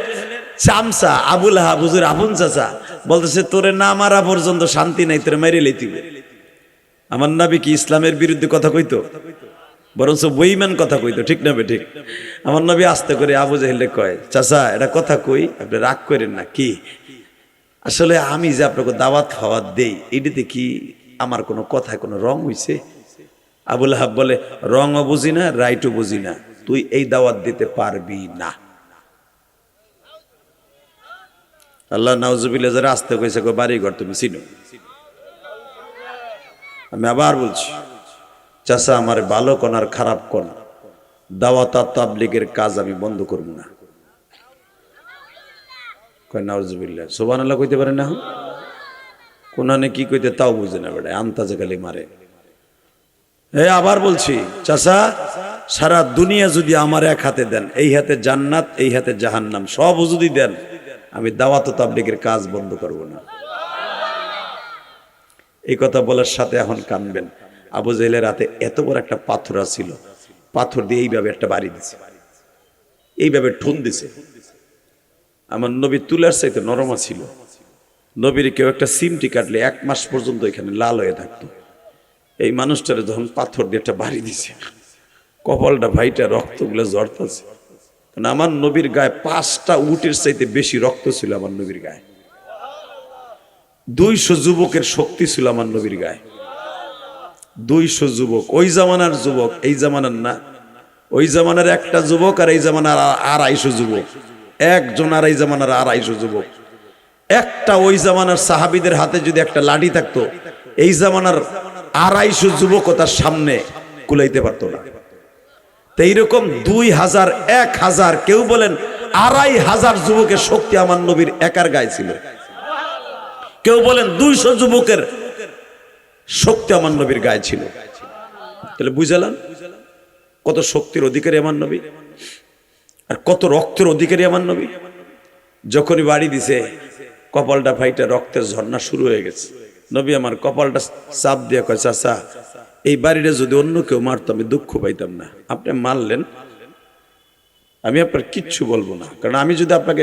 চামচা আবুল আহাব হুজুর আপন চাচা বলতেছে তোরে না মারা পর্যন্ত শান্তি নাই, তোরে মেরে লইতিবে। আমার নবী কি ইসলামের বিরুদ্ধে কথা কইতো? বরঞ্চ বেঈমান কথা কইতো, ঠিক না? ঠিক। আমার নবী আস্তে করে আবু জেহেলে কয়, চাচা এটা কথা কই, আপনি রাগ করেন না। কি? আসলে আমি যে আপনাকে দাওয়াত খাওয়াত দেই, এটাতে কি আমার কোনো কথায় কোনো রং হইছে? আবুল আহাব বলে, রংও বুঝি না, রাইটও বুঝি না, তুই এই দাওয়াত দিতে পারবি না। আল্লাহ নাউজুবিল্লাহ যারা আসতে কইছে বাড়ি ঘর তুমি চিনো। আমি আবার বলছি, চাচা আমার ভালো কোন আর খারাপ কোন, দাওয়াত আর তাবলীগের কাজ আমি বন্ধ করব না। কয় নাউজুবিল্লাহ, সুবহানাল্লাহ কইতে পারে না? কোনানে কি কইতে তাও বুঝে না, বেটা আন্তাজে খালি মারে। আবার বলছি, চাচা সারা দুনিয়া যদি আমার এক হাতে দেন, এই হাতে জান্নাত, এই হাতে জাহান্নাম, সব যদি দেন, আমি দাওয়াত ও তাবলীগের কাজ বন্ধ করব না। এই কথা বলার সাথে এখন কানবেন। আবু জেহেলের হাতে এত বড় একটা পাথর ছিল, পাথর দিয়ে এইভাবে একটা বাড়ি দিছে, এইভাবে ঠুন দিছে। আমার নবী তুলার চাইতে নরম ছিল। নবীর কেউ একটা সিমটি কাটলে 1 মাস পর্যন্ত এখানে লাল হয়ে থাকতো। এই মানুষটারে যখন পাথর দিয়ে একটা বাড়ি দিছে, কপালটা ভাইটা রক্তগুলো ঝরতেছে। কারণ আমার নবীর গায়ে 5টা উটের চাইতে বেশি রক্ত ছিল আমার নবীর গায়ে। 200 যুবকের শক্তি ছিল আমার নবীর গায়ে। 200 যুবক, ওই জামানার যুবক, এই জামানার না। ওই জামানার একটা যুবক আর এই জামানার 250 যুবক, একজন আর এই জামানার 250 যুবক। একটা ওই জামানার সাহাবীদের হাতে যদি একটা লাঠি থাকতো, এই জামানার 250 যুবক তার সামনে কুলাইতে পারতো না। তো এইরকম 2000, 1000, কেউ বলেন 2500 যুবকের শক্তি আমার নবীর একার গায়ে ছিল। কেউ বলেন 200 যুবকের শক্তি আমার নবীর গায়ে ছিল। তাহলে বুঝালাম কত শক্তির অধিকারী আমার নবী, আর কত রক্তের অধিকারী আমার নবী। যখনই বাড়ি দিছে, কপালটা ফাইটা রক্তের ঝর্ণা শুরু হয়ে গেছে। নবী আমার কপালটা চাপ দিয়ে কয়, চাচা এই বাড়িটা যদি অন্য কেউ মারতো আমি দুঃখ পাইতাম না, আপনি মারলেন, আমি আপনার কিচ্ছু বলবো না। কারণ আমি যদি আপনাকে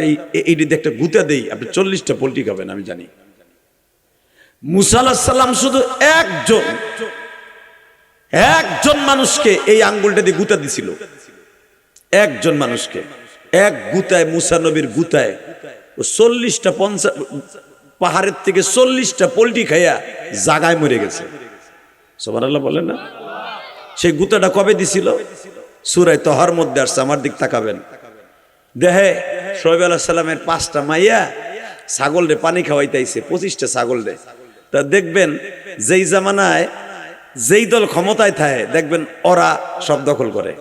এইটি একটা গুতা দেই, আপনি 40টা পোল্ট্রি খাবেন, আমি জানি। মুসা আলাইহিস সালাম শুধু একজন মানুষকে এই আঙ্গুলটা দিয়ে গুতা দিছিল। একজন মানুষকে এক গুতায়, মুসা নবীর গুতায় ও 40টা 50 পাহাড়ের থেকে 40টা পোল্ট্রি খাইয়া জাগায় মরে গেছে। সুবহানাল্লাহ বলেন না? সেই গুতাটা কবে দিছিল? সূরা তহার মধ্যে আসছে, আমার দিক তাকাবেন। দেখে শোয়েব আলাইহিস সালামের 5টা মাইয়া ছাগল রে পানি খাওয়াইতেছে, 25টা ছাগল রে। তা দেখবেন যেই যেই দল ক্ষমতায় থাকে দেখবেন ওরা সব দখল করে।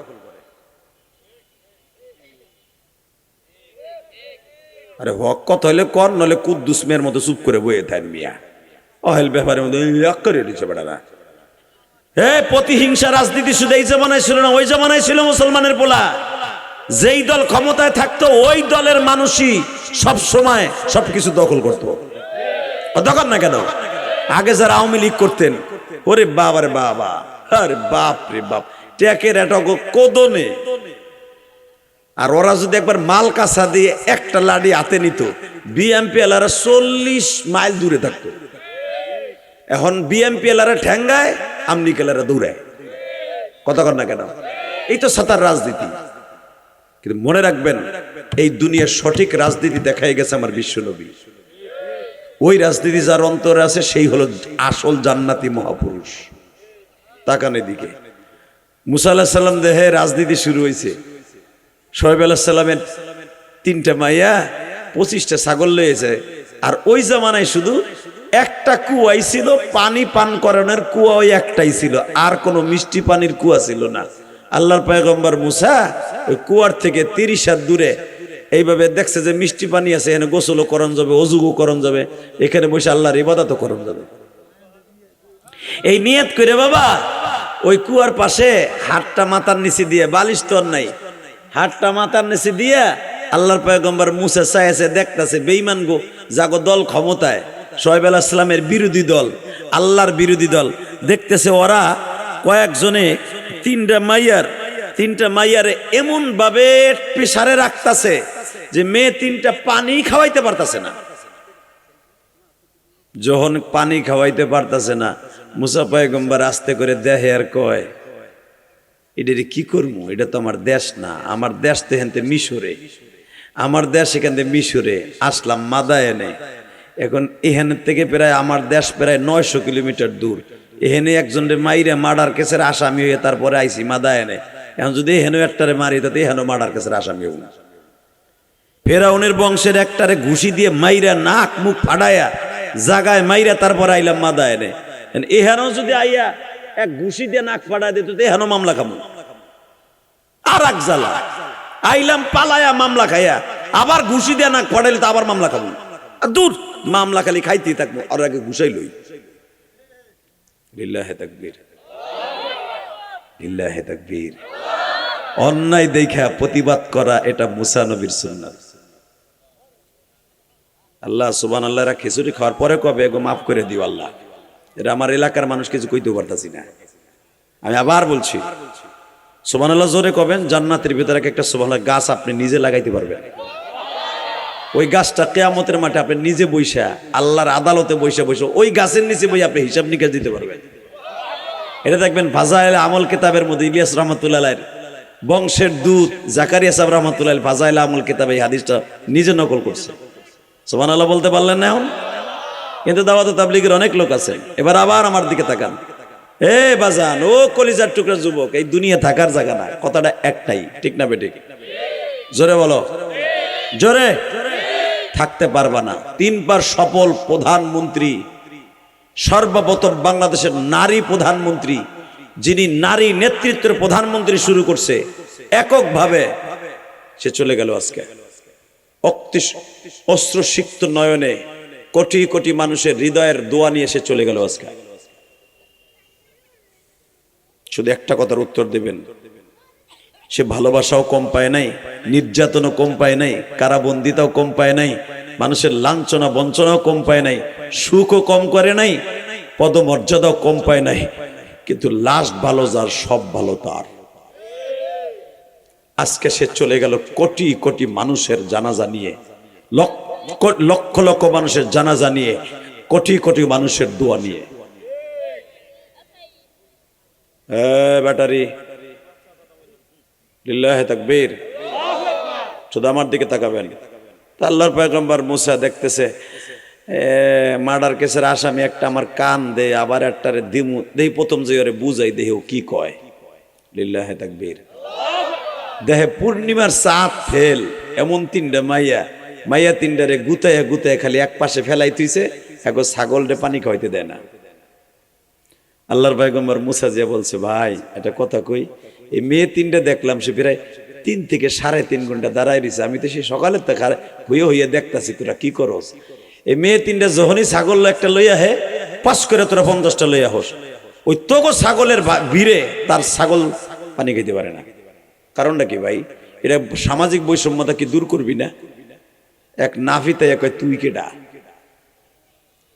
আরে হক কথা হইলে কর, নলে কুদ্দুস মেয়ের মতো চুপ করে বইয়ে থাকেন মিয়া। অহেল ব্যাপারের মধ্যে করে দিচ্ছে বেটারা। প্রতিহিংসা রাজনীতি শুধু এই জামানায় ছিল না, ওই জামানায় ছিল মুসলমানের পোলা। যেই দল ক্ষমতায় থাকতো ওই দলের মানুষই সব সময় সবকিছু দখল করতো। দখল না কেন? আগে যারা আওয়ামী লীগ করতেন, ওরে বাবা রে বাবা, আরে বাপ রে বাপ, ট্যাকের একটা কোদনে। আর ওরা যদি একবার মাল কাঁচা দিয়ে একটা লাঠি হাতে নিত, বিএমপি এলারা 40 মাইল দূরে থাকতো। এখন বিএমপি এলারা ঠ্যাঙ্গায়, আমলি কেলারা দৌড়ায়। কথা কর না কেন? এই তো সাতার রাজনীতি। কিন্তু মনে রাখবেন, এই দুনিয়ার সঠিক রাজনীতি দেখাই গেছে আমার বিশ্বনবী। ওই রাজনীতি যার অন্তরে আছে সেই হলো আসল জান্নাতি মহাপুরুষ। তাকান এদিকে, মুসা আলাইহিস সালাম দেহে রাজনীতি শুরু হয়েছে। শোয়েব আলাইহিস সালামের 3টা মাইয়া 25টা ছাগল লয়েছে। আর ওই জামানায় শুধু একটা কুয়াই ছিল, পানি পান করানোর কুয়া ওই একটাই ছিল, আর কোনো মিষ্টি পানির কুয়া ছিল না। আল্লাহর পয়গম্বর মুসা ওই কুয়ার থেকে 30 হাত দূরে এইভাবে দেখছে যে মিষ্টি পানি আছে, এখানে গোসলও করণ যাবে, অজুও করণ যাবে, এখানে বসে আল্লাহর ইবাদতও করণ যাবে। এই নিয়ত করে বাবা ওই কুয়ার পাশে হাতটা মাথার নিচে দিয়ে, বালিশ তো নাই, হাতটা মাথার নিচে দিয়ে আল্লাহর পয়গম্বর মুসা চাইছে, দেখতেছে বেঈমান গো, জাগো দল ক্ষমতায়, শোয়েব আলাইহিস সালামের বিরোধী দল, আল্লাহর বিরোধী দল। দেখতেছে ওরা কয়েকজনে 3টা মাইয়ারে এমন ভাবে প্রেসারে রাখতেছে যে মেয়ে 3টা পানি খাওয়াইতে পারতেছে না। যখন পানি খাওয়াইতে পারতেছে না, মুসা পয়গম্বর আস্তে করে দেখে আর কয়, এটা কি করবো? এটা তো আমার দেশ না, আমার দেশ তো এখান থেকে মিশরে, আমার দেশ এখান থেকে মিশরে, আসলাম মাদায়েনে। এখন এখান থেকে প্রায় আমার দেশ প্রায় 900 কিলোমিটার দূর। এখানে একজনের মাইরে মার্ডার কেসের আসামি হয়ে তারপরে আইসি মাদায়েনে। এখন যদি এখানেও একটারে মারি, তাতে এখানেও মার্ডার কেসের আসামি হব না। ফেরাউনের বংশের একটারে ঘুষি দিয়ে মাইরা নাক মুখ ফাড়াইয়া জাগায় মাইরা তারপর আইলাম মাদায়েনে। এখানেও যদি আইয়া এক ঘুষি দিয়ে নাক ফাড়াই দিত, এখানেও মামলা খাবো। আর এক জ্বালা, আইলাম পালায়া মামলা খাইয়া, আবার ঘুষি দিয়ে নাক ফাড়াইলে তো আবার মামলা খাবো। দূর, মামলা খালি খাইতেই থাকবো, আর আগে ঘুষাই লই। লিল্লাহে তাকবীর, লিল্লাহে তাকবীর। অন্যায় দেখা প্রতিবাদ করা, এটা মুসা নবীর সুন্নাত। আল্লাহ সুবহানাল্লাহ, এরা খিচুড়ি খাওয়ার পরে কবে এগো মাফ করে দিও আল্লাহ, এটা আমার এলাকার মানুষ কিছু কইতে পারতাছি না। আমি আবার বলছি, সুবহানাল্লাহ জোরে কবেন। জান্নাতের ভিতরে একটা সুবহানাল্লাহ গাছ আপনি নিজে লাগাইতে পারবেন। ওই গাছটা কিয়ামতের মাঠে আপনি নিজে বইসা, আল্লাহর আদালতে বইসা ওই গাছের নিচে বই আপনি হিসাব নিকাশ দিতে পারবেন। এটা দেখবেন ফাজাইল আমল কিতাবের মধ্যে ইলিয়াস রাহমাতুল্লাহ আলাইহির বংশের দূত জাকারিয়া সাহেব রাহমাতুল্লাহ আলাইহি ফাজাইল আমল কিতাবে এই হাদিসটা নিজে নকল করছে। সুবহানাল্লাহ বলতে পারলেন না এখন? কিন্তু দাওয়াত তাবলীগের অনেক লোক আছে। এবার আবার আমার দিকে তাকান, বাজান, ও কলিজার টুকরা যুবক, এই দুনিয়া থাকার জায়গা না, কথাটা একটাই, ঠিক না বেঠিক? জোরে বলো, জোরে। থাকতে পারবা না। 3বার সফল প্রধানমন্ত্রী, সর্বপ্রথম বাংলাদেশের নারী প্রধানমন্ত্রী, যিনি নারী নেতৃত্বের প্রধানমন্ত্রী শুরু করছে এককভাবে, সে চলে গেল আজকে। অশ্রুসিক্ত নয়নে কোটি কোটি মানুষের হৃদয়ের দোয়া নিয়ে সে চলে গেল আজকে। শুধু একটা কথার উত্তর দেবেন, সে ভালোবাসাও কম পায় নাই, নির্যাতনও কম পায় নাই, কারাবন্দিতাও কম পায় নাই, মানুষের লাঞ্ছনা বঞ্চনাও কম পায় নাই, সুখও কম করে নাই, পদমর্যাদাও কম পায় নাই। কিন্তু লাস্ট ভালো যার, সব ভালো তার। আজকে সে চলে গেল কোটি কোটি মানুষের জানাজা নিয়ে, লক্ষ লক্ষ মানুষের জানাজা নিয়ে, কোটি কোটি মানুষের দোয়া নিয়ে। ব্যাটারি, লিল্লাহে তাকবীর। শুধু আমার দিকে তাকাবেন। আল্লাহর পয়গম্বর মুসা দেখতেছে মার্ডার কেসের আসামি একটা আমার কান দে, আবার একটারে দিমু দেই, প্রথম যে ওরে বুঝাই দেহ কি কয়। লিল্লাহে তাকবীর। দেহে পূর্ণিমার চাঁদ ফেল, এমন 3টা মাইয়া 3টারে গুতায় গুতায় খালি এক পাশে ফেলাই তুইছে, এখন ছাগল রে পানি খাওয়াইতে দেয় না। আল্লাহর পয়গম্বর মুসা জিয়া বলছে, ভাই এটা কথা কই, এই মেয়ে তিনটা দেখলাম সে প্রায় 3 থেকে 3.5 ঘন্টা দাঁড়ায় রয়েছে, আমি তো সেই সকালের থেকে হইয়া হইয়া দেখতাছি তোরা কি করস। এই মেয়ে তিনটা যখনই ছাগল একটা লইয়া হে পাস করে তোরা 50টা লইয়া হোস, ওই তোগো ছাগলের ভিড়ে তার ছাগল পানি খেতে পারে না। কারণটা কি ভাই? এটা সামাজিক বৈষম্যতা কি দূর করবি না? এক নাফিতে কয় তুই কেডা?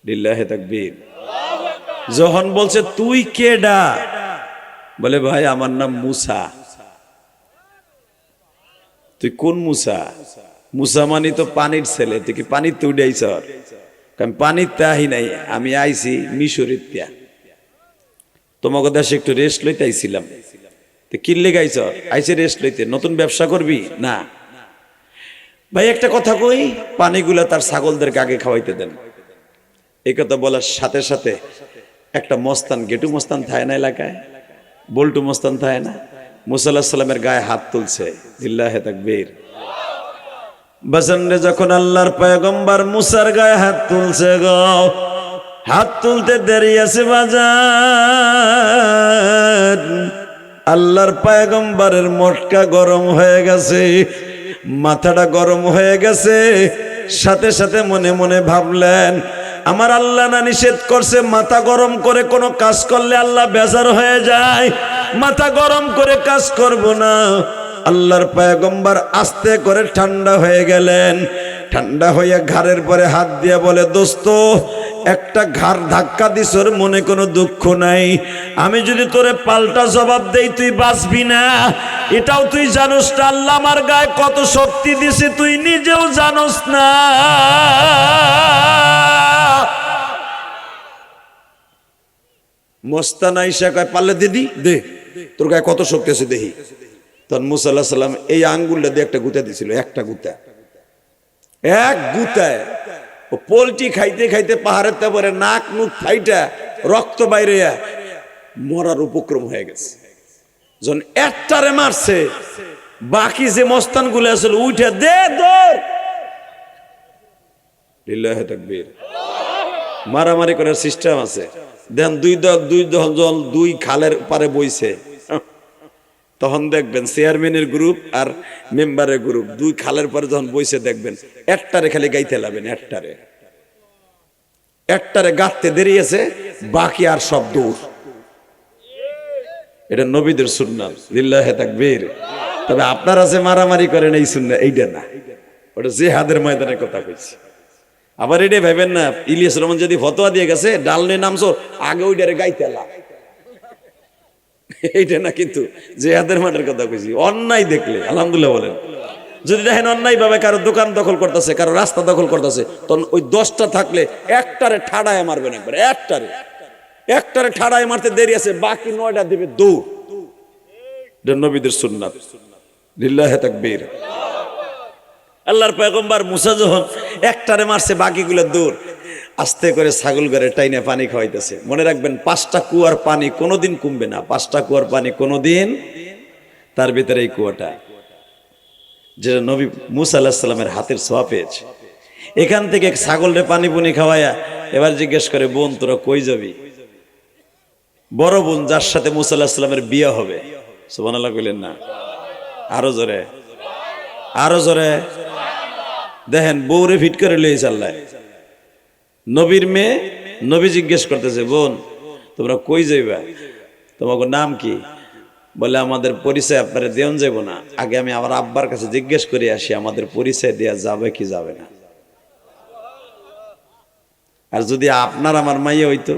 লিল্লাহি তাকবীর। যখন বলছে তুই কেডা, বলে ভাই আমার নাম মুসা। তুই কোন মুসা? মুসা মানি তো পানির ছেলে, তুই কি পানির তো উঠাইছ? আমি পানির তাহি নাই, আমি আইছি মিশরের তিয়া, তোমাকে দেশে একটু রেস্ট লইতে আইছিলাম। তো কিনলে গাইছ? আইসে রেস্ট লইতে। নতুন ব্যবসা করবি না? ভাই একটা কথা কই, পানিগুলা তার ছাগলদেরকে আগে খাওয়াইতে দেন। এই কথা বলার সাথে সাথে একটা মস্তান, গেটু মস্তান থাকে না এলাকায়, বল্টু মস্তান থাকে না, মুসা আলাইহিস সালামের গায়ে হাত তুলছে। লিল্লাহি তাকবীর। বাজানরে যখন আল্লাহর পয়গম্বর মুসার গায়ে হাত তুলছে গো, হাত তুলতে দেরি আছে বাজান, আল্লাহর পয়গম্বরের মটকা গরম হয়ে গেছে, মাথাটা গরম হয়ে গেছে। সাথে সাথে মনে মনে ভাবলেন, আমার আল্লাহ না নিষেধ করছে মাথা গরম করে কোনো কাজ করলে আল্লাহ বেজার হয়ে যায়, মাথা গরম করে কাজ করব না। আল্লাহর পয়গম্বর আস্তে করে ঠান্ডা হয়ে গেলেন। ঠান্ডা হইয়া ঘাড়ের পরে হাত দিয়া বলে, দোস্ত একটা ঘাড় ধাক্কা দিস, ওর মনে কোনো দুঃখ নাই, আমি যদি তোরে পাল্টা জবাব দেই তুই বাঁচবি না, এটাও তুই জানোস না। আল্লাহ আমার গায়ে কত শক্তি দিছে তুই নিজেও জানোস না। মস্তানা ঈশা কয়, পারলে দিদি দে, তোর গায়ে কত শক্তি আছে দেখি। তখন মুসা আলাইহিস সালাম এই আঙ্গুলটা দিয়ে একটা গুতা দিছিল, একটা গুতা, এক গুতায় ও পোলট্রি খাইতে খাইতে পাহাড়ের তারপরে নাক মুখ ফাইটা রক্ত বাইরে মরার উপক্রম হয়ে গেছে। যখন একটারে মারছে, বাকি যে মস্তান গুলো আসলে উঠে দে দৌড়। লিল্লাহি তাকবীর। মারামারি করার সিস্টেম আছে। দেন দুই খালের পারে বইছে, তখন দেখবেন চেয়ারম্যানের গ্রুপ আর মেম্বারের গ্রুপ দুই খালের পরে যখন বইছে দেখবেন একটারে খালি গাইতে লাগবেন, একটারে গাঁথতে দেরি আছে, বাকি আর সব দূর। এটা নবীদের সুন্নাত। লিল্লাহি তাকবীর। তবে আপনারা যে মারামারি করেন এই সুন্নাত, এইটা না, ওটা জিহাদের ময়দানের কথা কইছি। আবার এটা ভাবেন না ইলিয়াস রহমান যদি ফতোয়া দিয়ে গেছে ডাল নিয়ে নামছো আগে ওইটারে গাইতে লাগ, এইটা না, কিন্তু জিহাদের মাঠের কথা কইছি। অন্যায় দেখলে আলহামদুলিল্লাহ বলেন। যদি দেখেন অন্যায় ভাবে কারো দোকান দখল করতেছে, কারো রাস্তা দখল করতেছে, তখন ওই 10টা থাকলে একটারে ঠাড়ায় মারবেন, একবার একটারে ঠাড়ায় মারতে দেরি আছে, বাকি 9টা দিবে দৌড়। এটা নবীদের সুন্নাত। লিল্লাহি তাকবীর। আল্লাহর পয়গম্বর মুসা যখন একটারে মারছে, বাকিগুলো দৌড়। আস্তে করে ছাগল ঘরে টাইনে পানি খাওয়াইতেছে। মনে রাখবেন 5টা কুয়ার পানি কোনোদিন কমবে না, 5টা কুয়ার পানি কোনোদিন, তার ভিতরে এই কুয়াটা যেটা নবী মুসা আলাইহিস সালামের হাতের ছোঁয়া পেয়েছে। এখান থেকে ছাগলরে পানি পুনি খাওয়াইয়া এবার জিজ্ঞেস করে, বোন তোরা কই যাবি? বড় বোন যার সাথে মুসা আলাইহিস সালামের বিয়ে হবে, সুবহানাল্লাহ কইলেন না? আরো জোরে, আরো জোরে। দেখেন বউরে ফিট করে লইছে আল্লাহ। নবীর মেয়ে, নবী জিজ্ঞেস করতেছে, বোন তোমরা কই যাইবা? তোমাকে নাম কি? বলে আমাদের পরিচয় আপনারা দেন যাব না, আগে আমি আমার আব্বার কাছে জিজ্ঞেস করে আসি আমাদের পরিচয় দেয়া যাবে কি যাবে না। আর যদি আপনার আমার মাইয়া হইতো,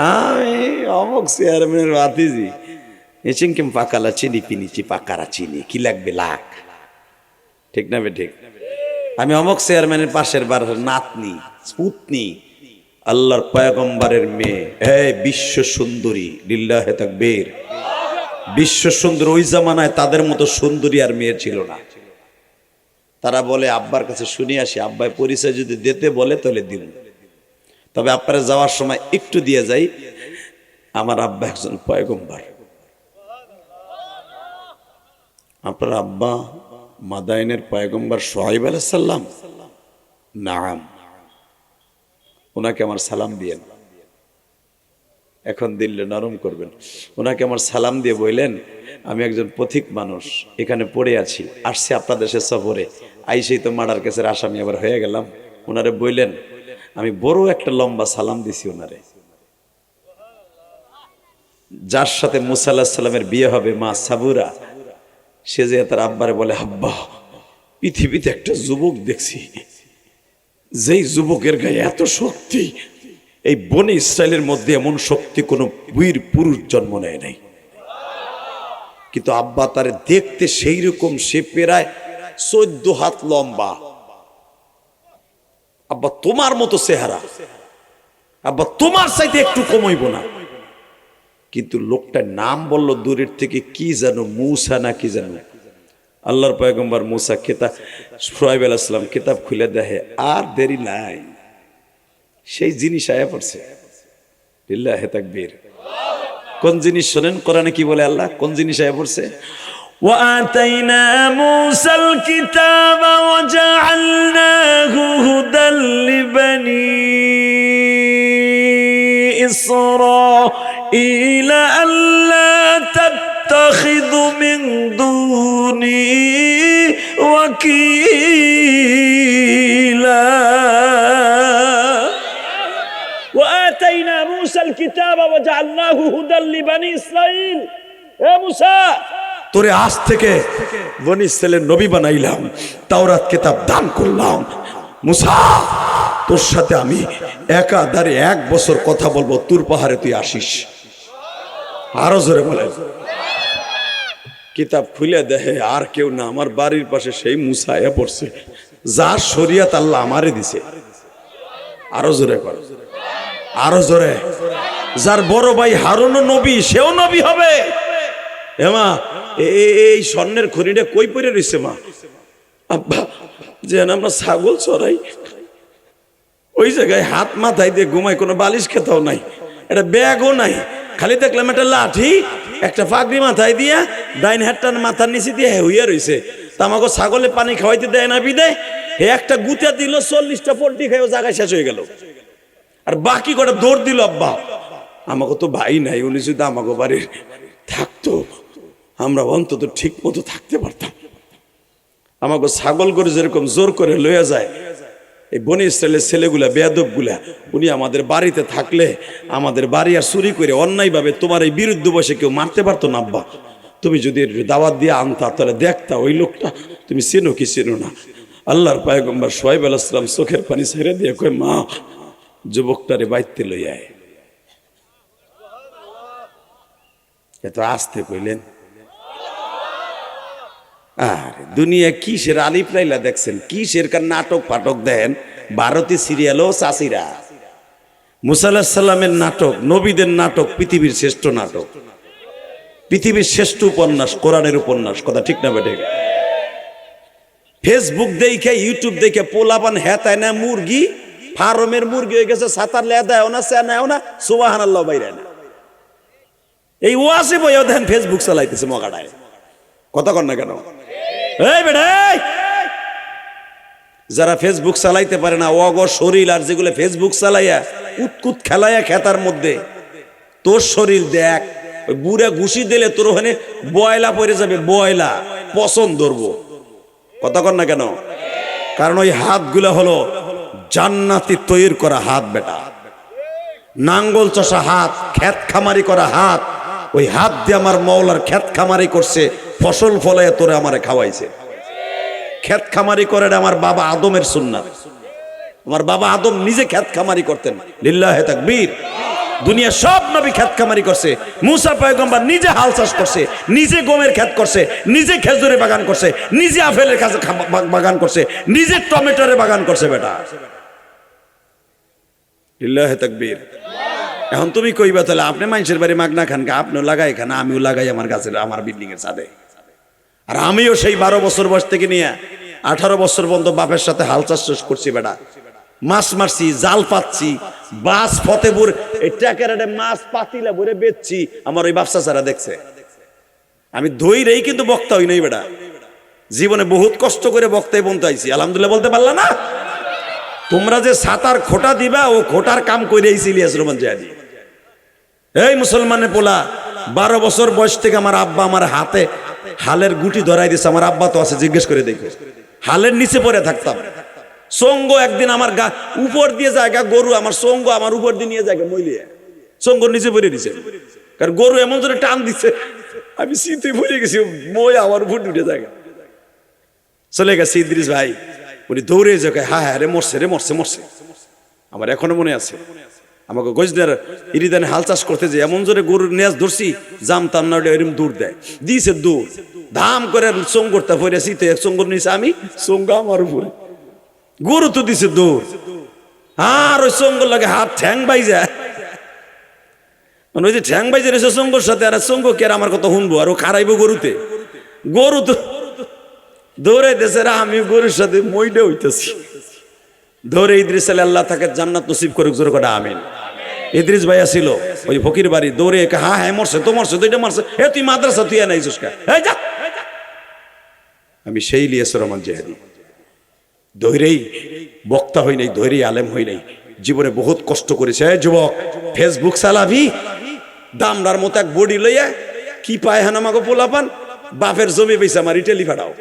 আমি অমুক চেয়ারম্যানের ভাতিজি, এচিংকিম পাকালা চিনি পিনিচি পাকারা চিনি, কি লাগবে লাখ, ঠিক না বে ঠিক? আমি অমুক চেয়ারম্যানের পাশের বাড়ির নাতনি পুতনি, আল্লাহর পয়গম্বরের মেয়ে, এই বিশ্ব সুন্দরী। লিল্লাহি তাকবীর। বিশ্ব সুন্দর। ওই জামানায় তাদের মতো সুন্দরী আর মেয়ে ছিল না। তারা বলে আব্বার কাছে শুনে আসি, আব্বাই পরিচয় যদি দিতে বলে তাহলে দিব, তবে আপনারা যাওয়ার সময় একটু দিয়ে যাই, আমার আব্বা একজন পয়গম্বর। আপনার আব্বা মাদাইনের পয়গম্বর সোহাইব আলাইহিস সালাম? নাম, ওনাকে আমার সালাম দিয়েন। এখন দিল্লে নরম করবেন। ওনাকে আমার সালাম দিয়ে বললেন, আমি একজন পথিক মানুষ, এখানে পড়ে আছি, আসছি আপনার দেশের সফরে, আইসেই তো মার্ডার কেসের আসামি আবার হয়ে গেলাম। ওনারে বললেন, আমি বড় একটা লম্বা সালাম দিছি ওনারে, যার সাথে মুসা আলাইহিস সালামের বিয়ে হবে, মা সাবুরা, সে যে তার আব্বারে বলে, আব্বা পৃথিবীতে একটা যুবক দেখছি, যেই যুবকের গায়ে এত শক্তি, এই বনে ইসরায়েলের মধ্যে এমন শক্তি কোন বীর পুরুষ জন্ম নেয় নাই। কিন্তু আব্বা তারে দেখতে সেই রকম, সে প্রায় 14 হাত লম্বা। আব্বা তোমার মতো চেহারা, আব্বা তোমার চাইতে একটু কমইব না। কিন্তু লোকটার নাম বলল দূরের থেকে, কি জানো মুসা না কি জানো। আল্লাহর পয়গম্বর মুসা কিতাব, শুআয়ব আলাইহিস সালাম কিতাব খুলে দেখে, আর দেরি নাই, সেই জিনিস আয়া পড়ছে। লিল্লাহি তাকবীর। কোন জিনিস শোনেন কোরআনে কি বলে আল্লাহ, কোন জিনিস আয়া পড়ছে? وآتينا موسى الكتاب وجعلناه هدى لبني إسرائيل ألا تتخذوا من دوني وكيلا وآتينا موسى الكتاب وجعلناه هدى لبني إسرائيل يا موسى তোরে আজ থেকে বনি ইসরাইলের নবী বানাইলাম, তাওরাত কিতাব দান করলাম। মুসা তোর সাথে আমি একাধারে 1 বছর কথা বলবো, তুর পাহাড়ে তুই আসিস। আরো জোরে বলেন। কিতাব খুলে দেখে আর কেউ না, আমার বাড়ির পাশে সেই মুসা এ পড়ছে, যার শরীয়ত আল্লাহ আমারে দিছে। আরো জোরে কর, আরো জোরে। যার বড় ভাই হারুনও নবী, সেও নবী হবে। এমা এই স্বর্ণের খনিটা কই পড়ে রয়েছে মা? আব্বা যে আমরা ছাগল চড়াই, ওই জায়গায় হাত মাথায় দিয়ে ঘুমাই, কোনো বালিশ খেতাও নাই, একটা ব্যাগও নাই, খালি দেখলাম একটা লাঠি, একটা পাগড়ি মাথায় দিয়া, ডাইন হাতটার মাথার নিচে দিয়ে হইয়া রয়েছে। তা আমাকে ছাগলে পানি খাওয়াইতে দেয় না বিদে, হে একটা গুতা দিল, 40টা পোল্ট্রি খাইও জায়গায় শেষ হয়ে গেল, আর বাকি কটা দৌড় দিল। আব্বা আমাকে তো ভাই নাই, উনি যদি আমাকে বাড়ির থাকতো, আমরা অন্তত ঠিক মতো থাকতে পারতাম। আমাকে ছাগল করে যেরকম জোর করে লইয়া যায়, এই বনি ইসরায়েলের ছেলেগুলা, বেয়াদব গুলা, উনি আমাদের বাড়িতে থাকলে আমাদের বাড়ি আর চুরি করে অন্যায়ভাবে তোমার এই বিরুদ্ধ বসে কেউ মারতে পারতো না। আব্বা তুমি যদি দাওয়াত দিয়ে আনতা, তাহলে দেখতা ওই লোকটা তুমি চেনো কি চেনো না। আল্লাহর পয়গম্বর শুআয়ব আলাইহিস সালাম চোখের পানি ছেড়ে দিয়ে কয়, মা যুবকটারে বাইতে লইয়া আয়। এত আসতে কইলেন। আরে দুনিয়া কিসের আলিফ লাইলা দেখছেন, কিসের কার নাটক ফাটক দেন, ভারতীয় সিরিয়ালও চাষিরা। মুসা আলাইহিস সালামের নাটক, নবীদের নাটক পৃথিবীর শ্রেষ্ঠ নাটক, পৃথিবীর শ্রেষ্ঠ উপন্যাস, কোরআনের উপন্যাস। কথা ঠিক না বেটে? ফেসবুক দেখে, ইউটিউব দেখে পোলাপান হেতায় না মুরগি, ফার্মের মুরগি হয়ে গেছে, সাতার লেয়া দেয় না, সে নেয় না, সুবহানাল্লাহ বাইরে না। এই ওয়াসে বইও দেন ফেসবুক চালাইতেছে মগাড়ায়। কথা কর না কেন? এই বেটা, যারা ফেসবুক চালাইতে পারে না, অগর শরীর আর যেগুলো ফেসবুক চালাইয়া কুতকুত খেলাইয়া খেতার মধ্যে, তোর শরীর দেখ, ওই বুড়া ঘুষি দিলে তোর ওখানে বয়লা পড়ে যাবে, বয়লা পছন্দ ধরবো। কথা কর না কেন? কারণ ওই হাতগুলা হলো জান্নাতি তৈরি করা হাত বেটা, নাঙ্গল চষা হাত, ক্ষেত খামারি করা হাত। ওই হাত দিয়ে আমার মওলার ক্ষেত খামারি করছে, ফসল ফলাইয়া তোরে আমারে খাওয়াইছে। ক্ষেত খামারি করে আমার বাবা আদমের সুন্নাত। আমার বাবা আদম নিজে ক্ষেত খামারি করতেন। লিল্লাহি তাকবীর। দুনিয়া সব নবী ক্ষেত খামারি করছে। মুসা পয়গম্বর নিজে হাল চাষ করছে, নিজে গমের ক্ষেত করছে, নিজে খেজুরের বাগান করছে, নিজে আপেলের কাছে বাগান করছে, নিজে টমেটোর বাগান করছে বেটা। লিল্লাহি তাকবীর। এখন তুমি কইবা তাহলে আপনি মানুষের বাড়ি মাগনা খান, আপনিও লাগাই খান, আমিও লাগাই আমার গাছের, আমার বিল্ডিং এর ছাদে। আর আমিও সেই 12 বছর বয়স থেকে নিয়ে 18 বছর পর্যন্ত বাপের সাথে হাল চাষ করছি বেটা। মাছ মারছি, জাল পাচ্ছি, বাস ফতেপুর এই ট্যাকেরাটে মাছ পাতিলা ভরে বেচছি। আমার ওই ব্যবসা ছাড়া দেখছে, আমি ধৈরেই কিন্তু বক্তা হই নাই বেটা। জীবনে বহুত কষ্ট করে বক্তাই বলতে আইছি, আলহামদুলিল্লাহ বলতে পারলা না? তোমরা যে সাতার খোটা দিবা, ও খোটার কাম করে ইলিয়াস রহমান জিয়াদি। এই মুসলমানের পোলা, 12 বছর বয়স থেকে আমার আব্বা আমার হাতে হালের গুটি ধরাই দিয়েছে। আমার আব্বা তো আছে, জিজ্ঞেস করে দেখো। হালের নিচে পড়ে থাকতাম, সঙ্গ একদিন আমার গা উপর দিয়ে জায়গা, গরু আমার সঙ্গ আমার উপর দিয়ে নিয়ে জায়গা মইলিয়ে সঙ্গর নিচে পড়ে দিছে, কারণ গরু এমন জোরে টান দিছে, আমি শীতে পড়ে গেছি, মই আমার উপর উঠে জায়গা চলে গেছে। ইদ্রিস ভাই উনি দৌড়ে যাকে, হ্যাঁ হ্যাঁ রে মরছে, রে মরছে মরছে। আমার এখনো মনে আছে, আমাকে গজদের ইরিদানে হাল চাষ করতে যে এমন জোরে গরুর নেজ ধরছি, জামতাম না, এরকম দৌড় দেয়, দিয়েছে দৌড়, ধাম করে চঙ্গরটা পড়ে শীতে চঙ্গর নিয়েছে, আমি চঙ্গ আমার উপরে, গরু তো দিছে দৌড়, আর ওই চঙ্গর লাগে হাত ঠ্যাং বাই যায়, মানে ওই যে ঠ্যাং বাই যে চঙ্গর সাথে, আর চঙ্গ কে আমার কথা শুনবো, আর ও খারাইবো গরুতে, গরু তো দৌড়াই দেশে, আমি গরুর সাথে মইডে হইতেছি। ধরে ইদ্রিস আলী আল্লাহ তাকে জান্নাত নসিব করুক, জোর করে আমিন। ইদ্রিস ভাইয়া ছিল ওই ফকির বাড়ি, দৌড়ে হ্যাঁ হ্যাঁ মরছে তো মরছে, তো এটা মরছে, এ তুই মাদ্রাসা তুই নাই চুস্কা, এই যা। আমি সেই ইলিয়াসুর রহমান জিহাদি, ধৈরেই বক্তা হই নাই, ধৈরেই আলেম হই নাই, জীবনে বহুত কষ্ট করেছে। যুবক, ফেসবুক চালাবি, দামড়ার মতো এক বডি লইয়া কি পায় হান আমাকে পোলাপান, বাপের জমি বেচা আমার ইটালি ফাটাও,